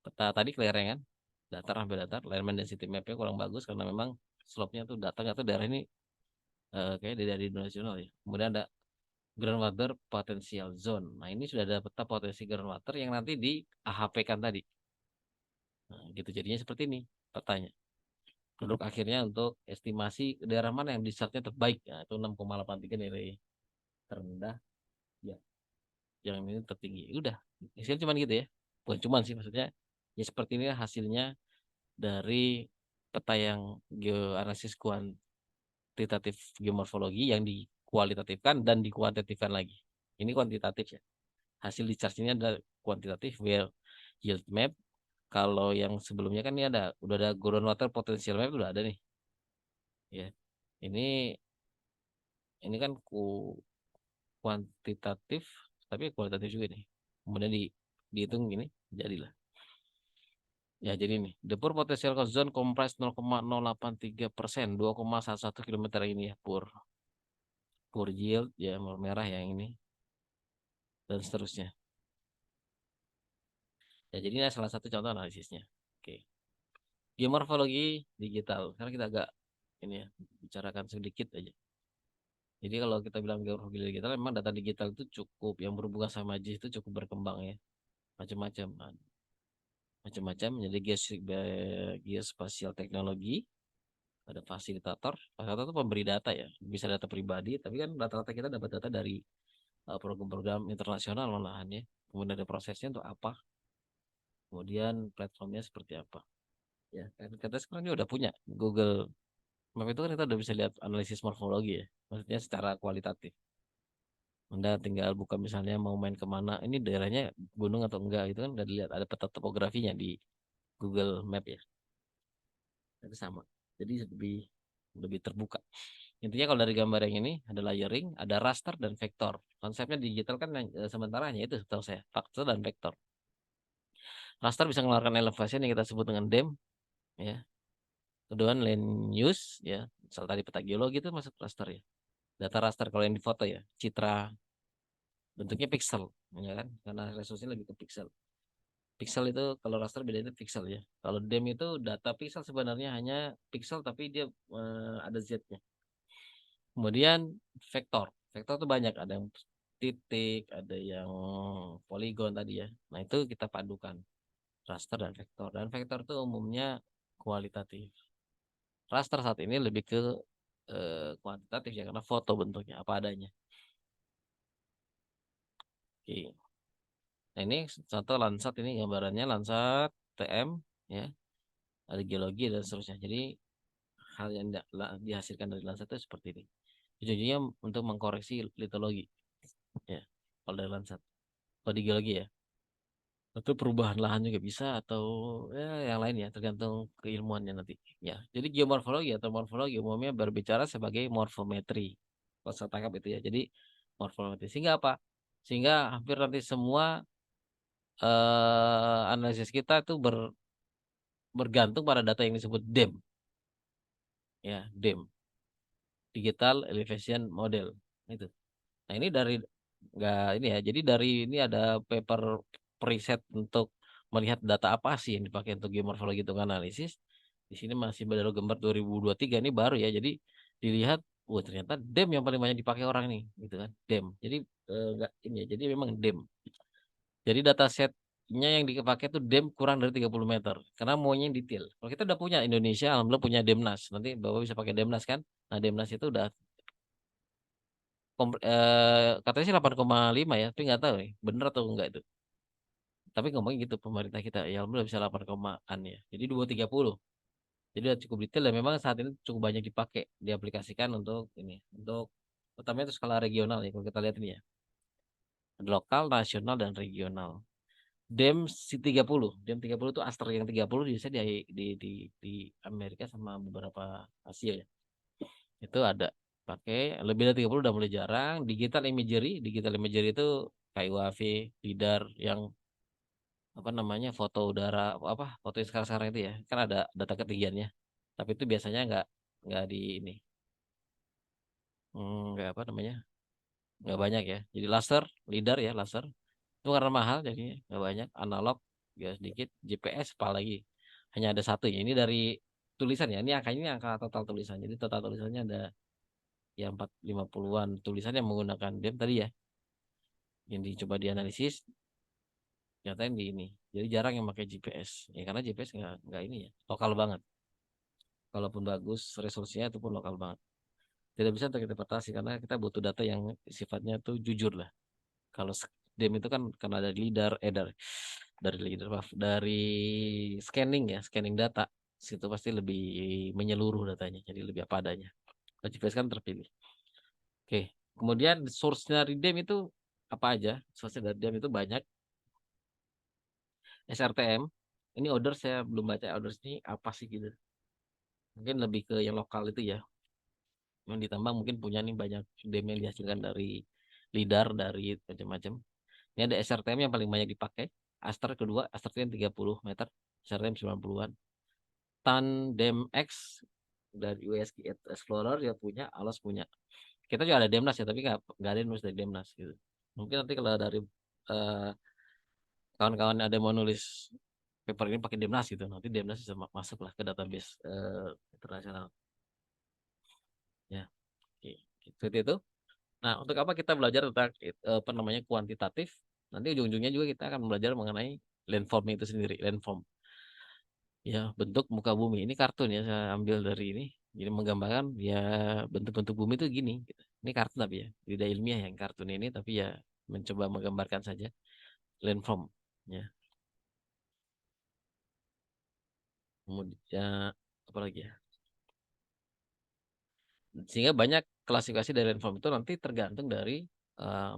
peta tadi kelerengan, datar hampir datar. Alignment density mapnya kurang bagus karena memang slope-nya tuh datang atau daerah ini kayak dari nasional ya. Kemudian ada groundwater potential zone. Nah ini sudah ada peta potensi groundwater yang nanti di AHP-kan tadi. Nah, gitu jadinya seperti ini petanya. Produk akhirnya untuk estimasi daerah mana yang discharge-nya terbaik. Nah, itu 6,83 nilai terendah. Ya, yang ini tertinggi. Udah, hasilnya cuma gitu ya. Bukan cuman sih maksudnya. Ya seperti ini hasilnya dari peta yang geoanalisis kuantitatif geomorfologi yang dikualitatifkan dan dikuantitatifkan lagi. Ini kuantitatif ya. Hasil discharge ini ada kuantitatif where yield map. Kalau yang sebelumnya kan ini udah ada groundwater potential map udah ada nih. Ya. Ini kan kuantitatif tapi kualitatif juga nih. Kemudian dihitung gini jadilah. Ya jadi nih, the poor potential cost zone comprise 0,083%, 2,11 kilometer ini ya poor yield ya merah yang ini dan seterusnya. Ya jadi ini salah satu contoh analisisnya. Oke. Geomorfologi digital. Sekarang kita agak ini ya bicarakan sedikit aja. Jadi kalau kita bilang geomorfologi digital, memang data digital itu cukup yang berhubungan sama JIS itu cukup berkembang ya, macam-macam, macam-macam. Jadi geospasial teknologi, ada fasilitator itu pemberi data ya, bisa data pribadi, tapi kan rata-rata kita dapat data dari program-program internasional malahan ya. Kemudian ada prosesnya untuk apa, kemudian platformnya seperti apa. Ya, kan kita sekarang ini udah punya Google Map itu kan kita udah bisa lihat analisis morfologi ya. Maksudnya secara kualitatif. Anda tinggal buka misalnya mau main kemana, ini daerahnya gunung atau enggak, itu kan udah dilihat ada peta topografinya di Google Map ya. Itu sama. Jadi lebih lebih terbuka. Intinya kalau dari gambar yang ini ada layering, ada raster dan vektor. Konsepnya digital kan yang sementara hanya itu setahu saya, raster dan vektor. Raster bisa mengeluarkan elevation yang kita sebut dengan DEM, ya. Kedua land use, ya. Misal tadi peta geologi itu masuk raster ya. Data raster kalau yang di foto ya, citra bentuknya pixel, ya kan? Karena resolusinya lebih ke pixel. Pixel itu kalau raster bedanya pixel ya. Kalau DEM itu data pixel sebenarnya hanya pixel tapi dia ada Z-nya. Kemudian vektor. Vektor itu banyak, ada yang titik, ada yang poligon tadi ya. Nah, itu kita padukan raster dan vektor. Dan vektor itu umumnya kualitatif. Raster saat ini lebih ke kuantitatif ya karena foto bentuknya apa adanya. Oke. Nah, ini contoh Landsat, ini gambarannya Landsat TM ya. Ada geologi dan seterusnya. Jadi hal yang dihasilkan dari Landsat itu seperti ini. Ujung-ujungnya untuk mengkoreksi litologi ya. Kalau dari Landsat. Kalau di geologi ya. Atau perubahan lahan juga bisa atau ya yang lain ya tergantung keilmuannya nanti. Ya. Jadi geomorfologi atau morfologi umumnya berbicara sebagai morfometri. Kalau saya tangkap itu ya. Jadi morfometri sehingga apa? Sehingga hampir nanti semua analisis kita itu bergantung pada data yang disebut DEM ya, DEM, Digital Elevation Model itu. Nah, ini dari nggak ini ya. Jadi dari ini ada paper preset untuk melihat data apa sih yang dipakai untuk geomorfologi untuk analisis. Di sini masih baru gambar 2023 ini baru ya. Jadi dilihat, wah ternyata DEM yang paling banyak dipakai orang nih, gitu kan. DEM. Jadi nggak ini ya. Jadi memang DEM. Jadi datasetnya yang dipakai tuh DEM kurang dari 30 meter. Karena maunya yang detail. Kalau kita udah punya Indonesia, alhamdulillah punya DEMNAS. Nanti Bapak bisa pakai DEMNAS kan. Nah, DEMNAS itu udah katanya sih 8,5 ya, tapi nggak tahu nih, bener atau enggak itu. Tapi ngomongnya gitu pemerintah kita, ya alhamdulillah bisa 8 komaan ya. Jadi 230. Jadi udah cukup detail dan memang saat ini cukup banyak dipakai, diaplikasikan untuk ini, untuk utamanya itu skala regional ya kalau kita lihat ini ya. Lokal, nasional dan regional. DEM si 30, DEM 30 itu Aster yang 30 biasanya di Amerika sama beberapa Asia ya. Itu ada pakai lebih dari 30 udah mulai jarang. Digital imagery itu kayak UAV, lidar yang apa namanya foto udara apa foto yang sekarang-sekarang itu ya kan ada data ketinggiannya. Tapi itu biasanya nggak di ini nggak apa namanya nggak banyak ya. Jadi laser, lidar ya laser itu karena mahal jadi nggak banyak. Analog ya sedikit. GPS apalagi hanya ada satu ya. Ini dari tulisan ya. Ini angkanya ini angka total tulisan. Jadi total tulisannya ada ya 450-an tulisan yang menggunakan DEM tadi ya yang dicoba dianalisis nyatain di ini jadi jarang yang pakai GPS ya karena GPS nggak ini ya lokal banget kalaupun bagus resolusinya itu pun lokal banget tidak bisa untuk interpretasi karena kita butuh data yang sifatnya tuh jujur lah kalau DEM itu kan karena dari lidar dari lidar maaf dari scanning ya scanning data situ pasti lebih menyeluruh datanya jadi lebih apa adanya kalau GPS kan terpilih oke kemudian source dari DEM itu apa aja source dari DEM itu banyak SRTM. Ini order saya belum baca order ini apa sih gitu. Mungkin lebih ke yang lokal itu ya. Yang ditambah mungkin punya nih banyak demo yang dihasilkan dari lidar dari macam-macam. Ini ada SRTM yang paling banyak dipakai. Aster kedua, Aster itu yang 30 meter, SRTM 90-an. Tandem X dari USG Explorer dia punya, Alos punya. Kita juga ada Demnas ya, tapi nggak ada yang nulis dari Demnas gitu. Mungkin nanti kalau dari eh, kawan-kawan ada yang mau nulis paper ini pakai Demnas gitu nanti Demnas bisa masuk lah ke database internasional ya oke seperti itu. Nah untuk apa kita belajar tentang apa namanya kuantitatif nanti ujung-ujungnya juga kita akan belajar mengenai landform itu sendiri landform ya bentuk muka bumi ini kartun ya saya ambil dari ini jadi menggambarkan ya bentuk-bentuk bumi itu gini gitu. Ini kartun tapi ya tidak ilmiah yang kartun ini tapi ya mencoba menggambarkan saja landform ya kemudian apa lagi ya Sehingga banyak klasifikasi dari landform itu nanti tergantung dari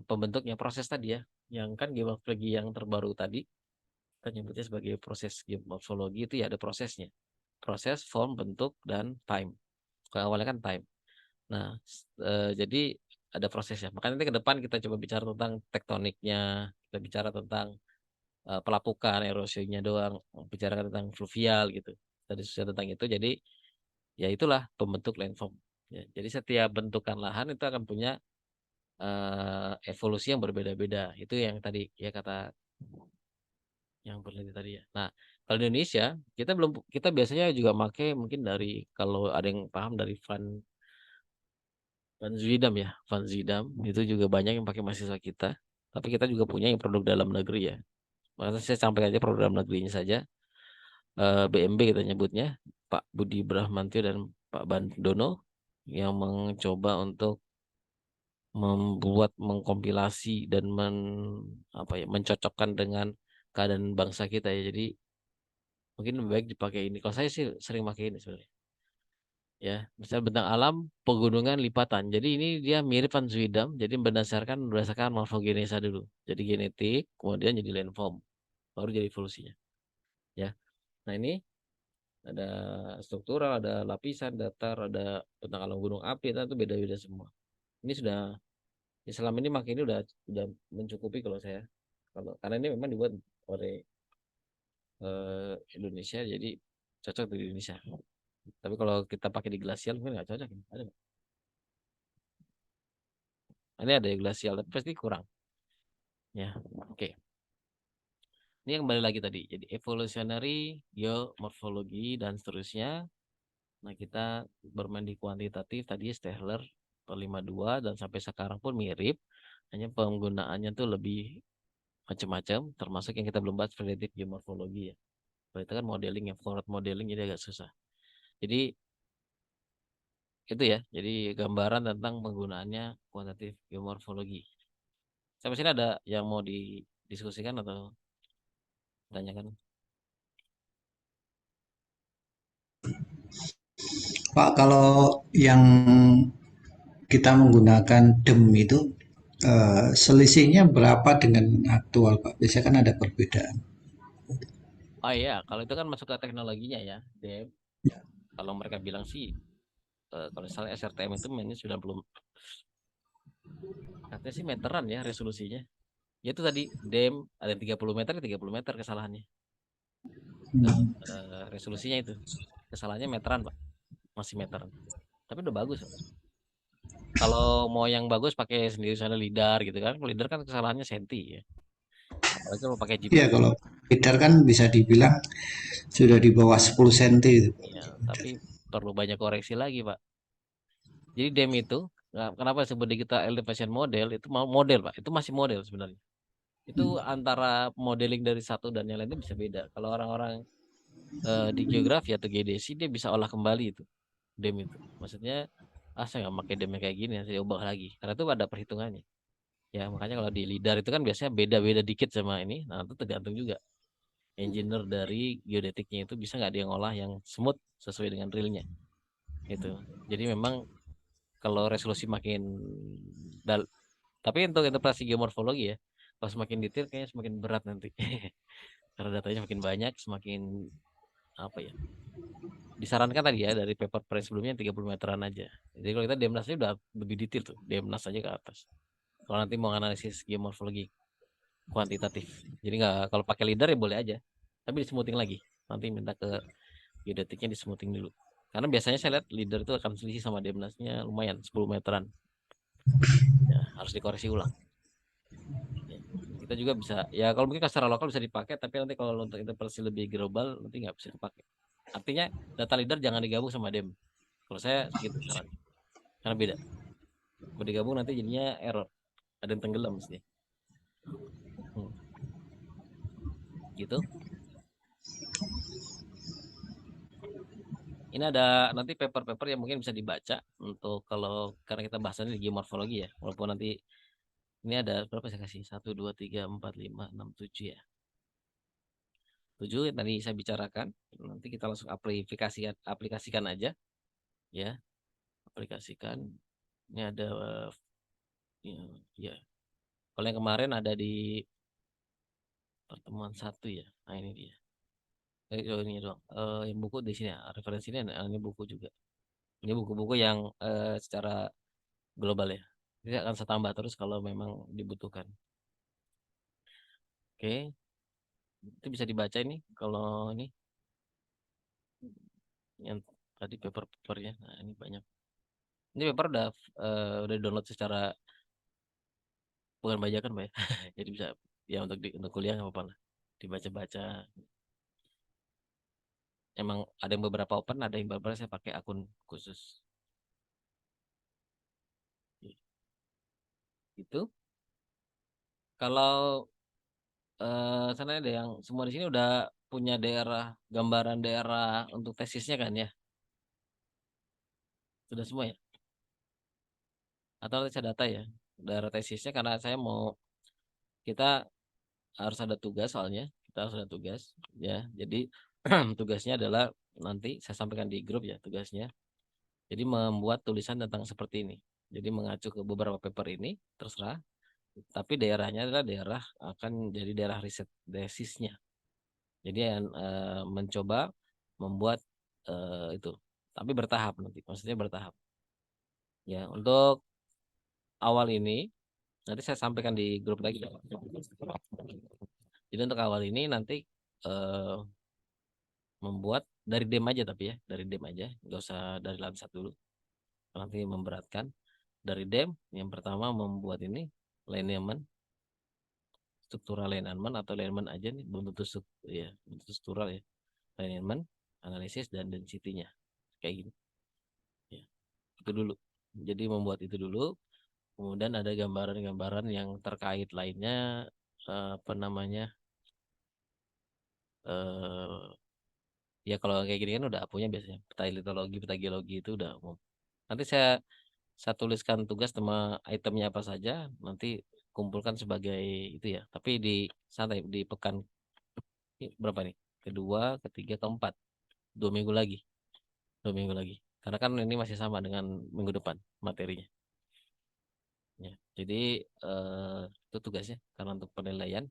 pembentuknya proses tadi ya. Yang kan geomorfologi yang terbaru tadi kita nyebutnya sebagai proses geomorfologi itu ya ada prosesnya. Proses, form, bentuk, dan time. Kalau awalnya kan time. Nah, jadi ada prosesnya. Makanya nanti ke depan kita coba bicara tentang tektoniknya, kita bicara tentang pelapukan, erosinya doang, bicara tentang fluvial gitu. Kita diskusi tentang itu. Jadi ya itulah pembentuk landform. Ya, jadi setiap bentukan lahan itu akan punya evolusi yang berbeda-beda. Itu yang tadi ya kata yang peneliti tadi ya. Nah, kalau di Indonesia kita biasanya juga pakai mungkin dari kalau ada yang paham dari Van Zwiedam ya, Van Zwiedam itu juga banyak yang pakai mahasiswa kita. Tapi kita juga punya yang produk dalam negeri ya. Makanya saya sampaikan aja produk dalam negerinya saja. BMB kita nyebutnya, Pak Budi Brahmantio dan Pak Bandono yang mencoba untuk membuat mengkompilasi dan mencocokkan dengan keadaan bangsa kita ya. Jadi mungkin lebih baik dipakai ini. Kalau saya sih sering pakai ini sebenarnya. Ya, misalnya bentang alam pegunungan lipatan. Jadi ini dia mirip Van Zwiedam, jadi berdasarkan morfogenesa dulu. Jadi genetik, kemudian jadi landform, baru jadi evolusinya. Ya. Nah, ini ada struktural, ada lapisan, datar, ada bentang alam gunung api, itu beda-beda semua. Ini sudah Islam ini makin ini udah mencukupi kalau saya. Kalau karena ini memang dibuat oleh Indonesia, jadi cocok di Indonesia. Tapi kalau kita pakai di glasial mungkin nggak cocok. Ada nggak? Ini ada glasial, tapi pasti kurang. Ya, oke. Ini yang kembali lagi tadi. Jadi evolutionary, geomorfologi dan seterusnya. Nah, kita bermain di kuantitatif tadi Stehler per 52 dan sampai sekarang pun mirip. Hanya penggunaannya tuh lebih macam-macam, termasuk yang kita belum bahas predictive geomorfologi ya. Kalau itu kan modeling yang forward modeling jadi agak susah. Jadi itu ya. Jadi gambaran tentang penggunaannya kuantitatif geomorfologi. Sampai sini ada yang mau didiskusikan atau tanyakan? Pak, kalau yang kita menggunakan DEM itu selisihnya berapa dengan aktual, Pak? Biasanya kan ada perbedaan. Oh iya, kalau itu kan masuk ke teknologinya ya. Dep. Kalau mereka bilang sih, kalau misalnya SRTM itu mainnya 90, katanya sih meteran ya resolusinya. Ya itu tadi, DEM ada 30 meter, 30 meter kesalahannya. Resolusinya itu. Kesalahannya meteran, Pak. Masih meteran. Tapi udah bagus, Pak. Kalau mau yang bagus pakai sendiri sana lidar gitu kan. Kalau lidar kan kesalahannya senti ya. Apalagi kalau pakai Ya, GPS. kalau lidar kan bisa dibilang sudah di bawah 10 cm itu. Ya, tapi perlu banyak koreksi lagi, Pak. Jadi DEM itu, kenapa disebut digital elevation model, itu mau model, Pak. Itu masih model sebenarnya. Itu antara modeling dari satu dan yang lainnya bisa beda. Kalau orang-orang di geografi atau geodesi dia bisa olah kembali itu DEM itu. Maksudnya saya nggak pakai DEM yang kayak gini, saya ubah lagi. Karena itu ada perhitungannya. Ya makanya kalau di lidar itu kan biasanya beda-beda dikit sama ini. Nah itu tergantung juga engineer dari geodetiknya itu bisa nggak dia ngolah yang smooth sesuai dengan realnya itu. Jadi memang kalau resolusi makin dal, tapi untuk interpretasi geomorfologi ya, kalau semakin detail kayaknya semakin berat nanti. Karena datanya makin banyak, semakin apa ya? Disarankan tadi ya dari paper press sebelumnya 30 meteran aja. Jadi kalau kita DMNAS-nya udah lebih detail tuh, DMNAS aja ke atas. Kalau nanti mau analisis geomorfologi kuantitatif. Jadi nggak kalau pakai lidar ya boleh aja. Tapi dismoothing lagi. Nanti minta ke geodetiknya dismoothing dulu. Karena biasanya saya lihat lidar itu akan selisih sama DMNAS-nya lumayan 10 meteran. Ya, harus dikoreksi ulang. Ya. Kita juga bisa ya kalau mungkin secara lokal bisa dipakai tapi nanti kalau untuk interpretasi lebih global nanti nggak bisa dipakai. Artinya data lidar jangan digabung sama DEM. Kalau saya gitu saran. Karena beda. Kalau digabung nanti jadinya error. Ada yang tenggelam mesti. Hmm, gitu. Ini ada nanti paper-paper yang mungkin bisa dibaca untuk kalau karena kita bahasannya di geomorfologi ya. Walaupun nanti ini ada berapa saya kasih? 1, 2, 3, 4, 5, 6, 7 ya. 7 yang tadi saya bicarakan. Nanti kita langsung aplikasikan aja ya. aplikasikan. Ini ada ya, ya. Kalau yang kemarin ada di pertemuan satu ya. Nah ini dia. Oh, ini doang. Yang buku di sini ya. Referensinya ini buku juga. Ini buku-buku yang secara global ya. Ini akan saya tambah terus kalau memang dibutuhkan. Oke, itu bisa dibaca ini kalau ini yang tadi paper-papernya. Nah, ini banyak. Ini paper udah download secara bukan bajakan, Pak ya. Jadi bisa ya untuk kuliah nggak apa-apa lah. Dibaca-baca. Emang ada yang beberapa open, ada yang beberapa saya pakai akun khusus. Itu kalau sana ada yang semua di sini udah punya daerah gambaran daerah untuk tesisnya kan ya? Sudah semua ya? Atau nanti saya data ya daerah tesisnya karena saya mau kita harus ada tugas soalnya kita harus ada tugas ya. Jadi tugasnya adalah nanti saya sampaikan di grup ya tugasnya. Jadi membuat tulisan tentang seperti ini. Jadi mengacu ke beberapa paper ini terserah. Tapi daerahnya adalah daerah akan jadi daerah riset tesisnya. Jadi yang mencoba membuat itu, tapi bertahap nanti, maksudnya bertahap. Ya, untuk awal ini nanti saya sampaikan di grup lagi. Jadi untuk awal ini nanti eh, membuat dari dem aja tapi ya, dari dem aja, nggak usah dari lansat dulu. Nanti memberatkan dari dem. Yang pertama membuat ini lineament, struktural lineament atau lineament aja nih, belum tentu ya, belum tentu struktural ya. Lineament, analisis dan density-nya kayak gini. Ya, itu dulu. Jadi membuat itu dulu, kemudian ada gambaran-gambaran yang terkait lainnya, apa namanya, eh ya kalau kayak gini kan udah punya biasanya peta litologi, peta geologi itu udah umum. Nanti saya tuliskan tugas sama itemnya apa saja, nanti kumpulkan sebagai itu ya. Tapi di santai di pekan berapa nih? Kedua, ketiga, keempat, 2 minggu lagi, 2 minggu lagi. Karena kan ini masih sama dengan minggu depan materinya. Ya, jadi itu tugasnya. Karena untuk penilaian,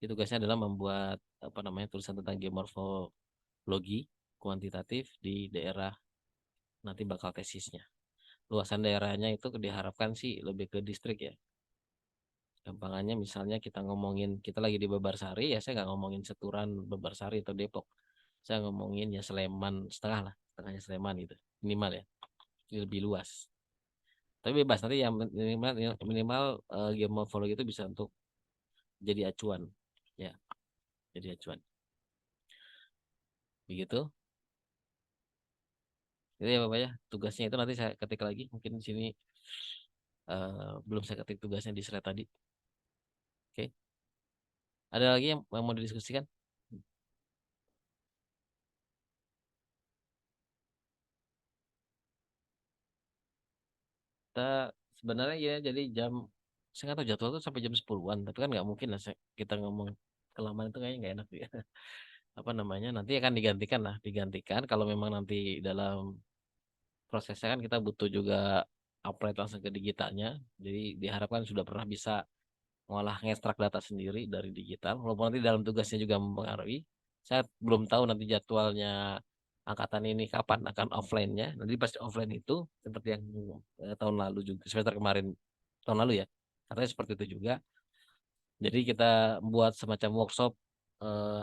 itu tugasnya adalah membuat apa namanya tulisan tentang geomorfologi kuantitatif di daerah nanti bakal tesisnya. Luasan daerahnya itu diharapkan sih lebih ke distrik ya. Gampangannya misalnya kita ngomongin kita lagi di Bebarsari ya saya nggak ngomongin Seturan, Bebarsari atau Depok. Saya ngomongin ya Sleman setengah lah, setengahnya Sleman gitu. Minimal ya. Ini lebih luas. Tapi bebas nanti yang minimal minimal geomorfologi itu bisa untuk jadi acuan. Ya, jadi acuan. Begitu. Itu ya Bapak ya. Tugasnya itu nanti saya ketik lagi. Mungkin di sini belum saya ketik tugasnya di slide tadi. Oke. Ada lagi yang mau didiskusikan? Kita sebenarnya ya jadi jam saya nggak tahu jadwal tuh sampai jam 10-an. Tapi kan nggak mungkin lah kita ngomong kelamaan itu kayaknya nggak enak ya. Apa namanya? Nanti akan digantikan lah. Digantikan kalau memang nanti dalam prosesnya kan kita butuh juga upload langsung ke digitalnya. Jadi diharapkan sudah pernah bisa ngolah ngekstrak data sendiri dari digital. Walaupun nanti dalam tugasnya juga mempengaruhi. Saya belum tahu nanti jadwalnya angkatan ini kapan akan offline-nya. Nanti pasti offline itu seperti yang tahun lalu juga, semester kemarin, tahun lalu ya. Katanya seperti itu juga. Jadi kita buat semacam workshop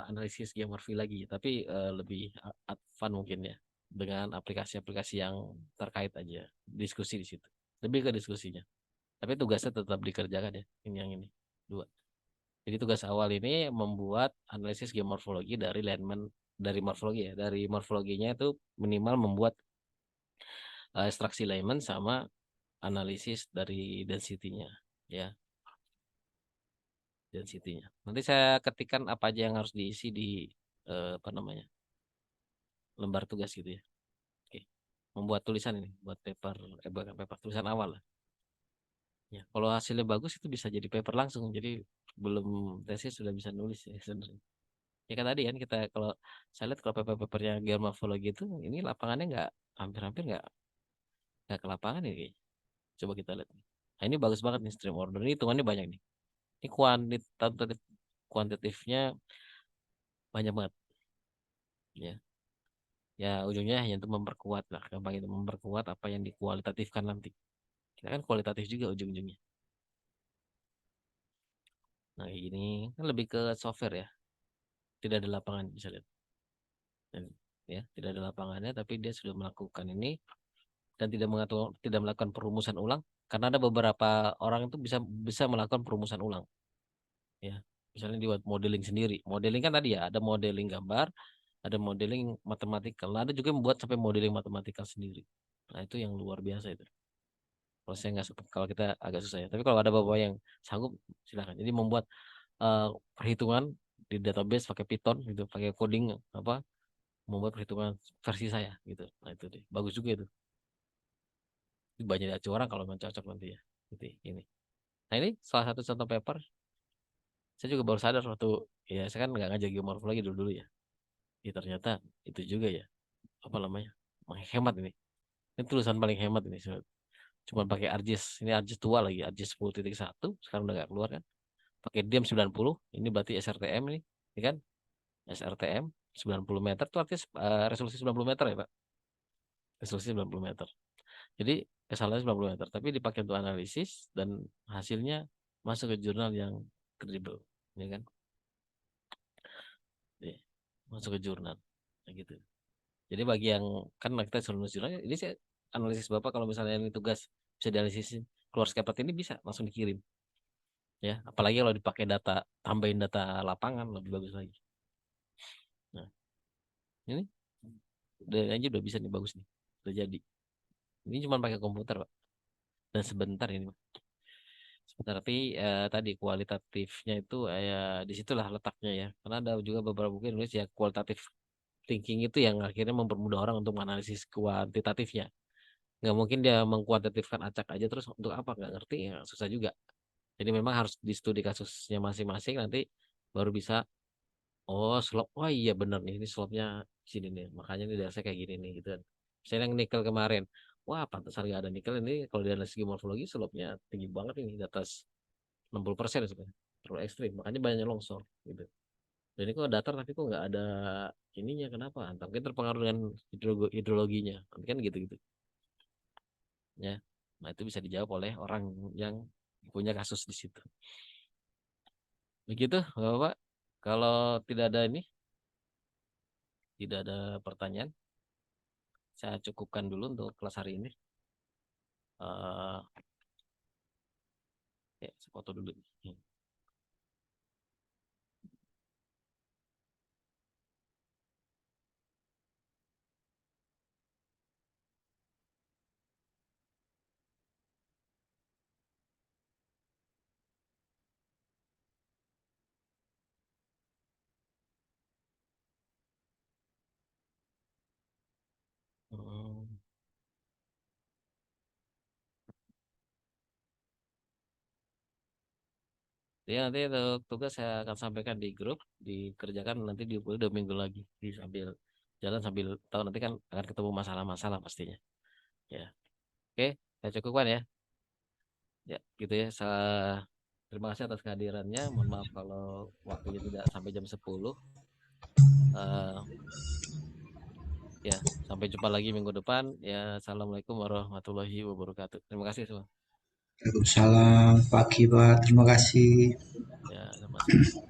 analisis geomorfi lagi, tapi lebih advance mungkin ya, dengan aplikasi-aplikasi yang terkait aja, diskusi di situ. Lebih ke diskusinya. Tapi tugasnya tetap dikerjakan ya, ini yang ini. Dua. Jadi tugas awal ini membuat analisis geomorfologi dari landman dari morfologi ya. Dari morfologinya itu minimal membuat ekstraksi layman sama analisis dari density-nya ya, density-nya. Nanti saya ketikkan apa aja yang harus diisi di apa namanya? Lembar tugas gitu ya. Oke. Membuat tulisan ini, buat paper bukan paper tulisan awal lah. Ya, kalau hasilnya bagus itu bisa jadi paper langsung. Jadi belum tesis sudah bisa nulis ya sebenarnya. Ya kan tadi kan kita kalau saya lihat kalau paper-papernya geomorfologi itu ini lapangannya nggak hampir-hampir nggak nggak ke lapangan ini kayaknya. Coba kita lihat. Nah, ini bagus banget nih stream order. Ini hitungannya banyak nih. Ini kuantitatifnya banyak banget. Ya, ya ujungnya hanya untuk memperkuat lah. Gampang itu memperkuat apa yang dikualitatifkan nanti. Kita kan kualitatif juga ujung-ujungnya. Nah, kayak gini kan lebih ke software ya. Tidak ada lapangan bisa lihat. Dan, ya, tidak ada lapangannya, tapi dia sudah melakukan ini dan tidak melakukan perumusan ulang karena ada beberapa orang itu bisa bisa melakukan perumusan ulang. Ya, misalnya dibuat modeling sendiri. Modeling kan tadi ya, ada modeling gambar, ada modeling matematikal. Nah, ada juga yang membuat sampai modeling matematikal sendiri. Nah, itu yang luar biasa itu. Kalau saya nggak kalau kita agak susah ya. Tapi kalau ada bapak yang sanggup, silakan. Jadi membuat eh, perhitungan di database pakai Python gitu, pakai coding apa, membuat perhitungan versi saya gitu. Nah, itu deh. Bagus juga itu. Itu banyak diacu orang kalau memang cocok nanti ya. Gitu, ini. Nah, ini salah satu contoh paper. Saya juga baru sadar waktu ya saya kan nggak ngajar geomorfologi dulu-dulu ya. Ya ternyata itu juga ya apa namanya menghemat ini. Ini tulisan paling hemat ini. Cuma pakai ArcGIS. Ini ArcGIS tua lagi. ArcGIS 10.1. Sekarang udah nggak keluar kan. Pakai diam 90. Ini berarti SRTM ini. Ini kan SRTM 90 meter. Itu artinya resolusi 90 meter ya Pak. Resolusi 90 meter. Jadi kesalahannya 90 meter. Tapi dipakai untuk analisis. Dan hasilnya masuk ke jurnal yang kredibel. Ini kan. Nih, masuk ke jurnal. Nah, gitu. Jadi bagi yang kan kita suruh nulis jurnal, ini saya analisis Bapak kalau misalnya ini tugas bisa dianalisis keluar scatter ini bisa langsung dikirim ya. Apalagi kalau dipakai data tambahin data lapangan lebih bagus lagi. Nah, ini udah aja udah bisa nih bagus nih. Udah jadi. Ini cuma pakai komputer, Pak. Dan sebentar ini, Pak. Sebentar tapi tadi kualitatifnya itu ya disitulah letaknya ya. Karena ada juga beberapa buku yang nulis ya kualitatif thinking itu yang akhirnya mempermudah orang untuk menganalisis kuantitatifnya. Nggak mungkin dia mengkuantitatifkan acak aja terus untuk apa nggak ngerti ya susah juga. Jadi memang harus di studi kasusnya masing-masing nanti baru bisa oh slop oh iya bener nih ini slopnya sini nih makanya ini dasarnya kayak gini nih gitu kan. Misalnya yang nikel kemarin wah pantesan nggak ada nikel ini kalau di analisis morfologi slopnya tinggi banget ini di atas 60% sebenarnya terlalu ekstrim makanya banyak longsor gitu. Dan ini kok datar tapi kok nggak ada ininya kenapa? Antara mungkin terpengaruh dengan hidrologinya nanti kan gitu-gitu ya. Nah itu bisa dijawab oleh orang yang punya kasus di situ. Begitu, Bapak. Kalau tidak ada ini, tidak ada pertanyaan, saya cukupkan dulu untuk kelas hari ini. Ya, saya foto dulu. Hmm. Ya, nanti untuk tugas saya akan sampaikan di grup, dikerjakan nanti di 2 minggu lagi, di sambil jalan sambil tahu nanti kan akan ketemu masalah-masalah pastinya. Ya, oke, saya cukupkan ya. Ya, gitu ya. Terima kasih atas kehadirannya. Mohon maaf kalau waktunya tidak sampai jam 10. Eh, Ya, sampai jumpa lagi minggu depan. Ya, assalamualaikum warahmatullahi wabarakatuh. Terima kasih semua. Waalaikumsalam, pagi Pak. Terima kasih. Ya, sama-sama.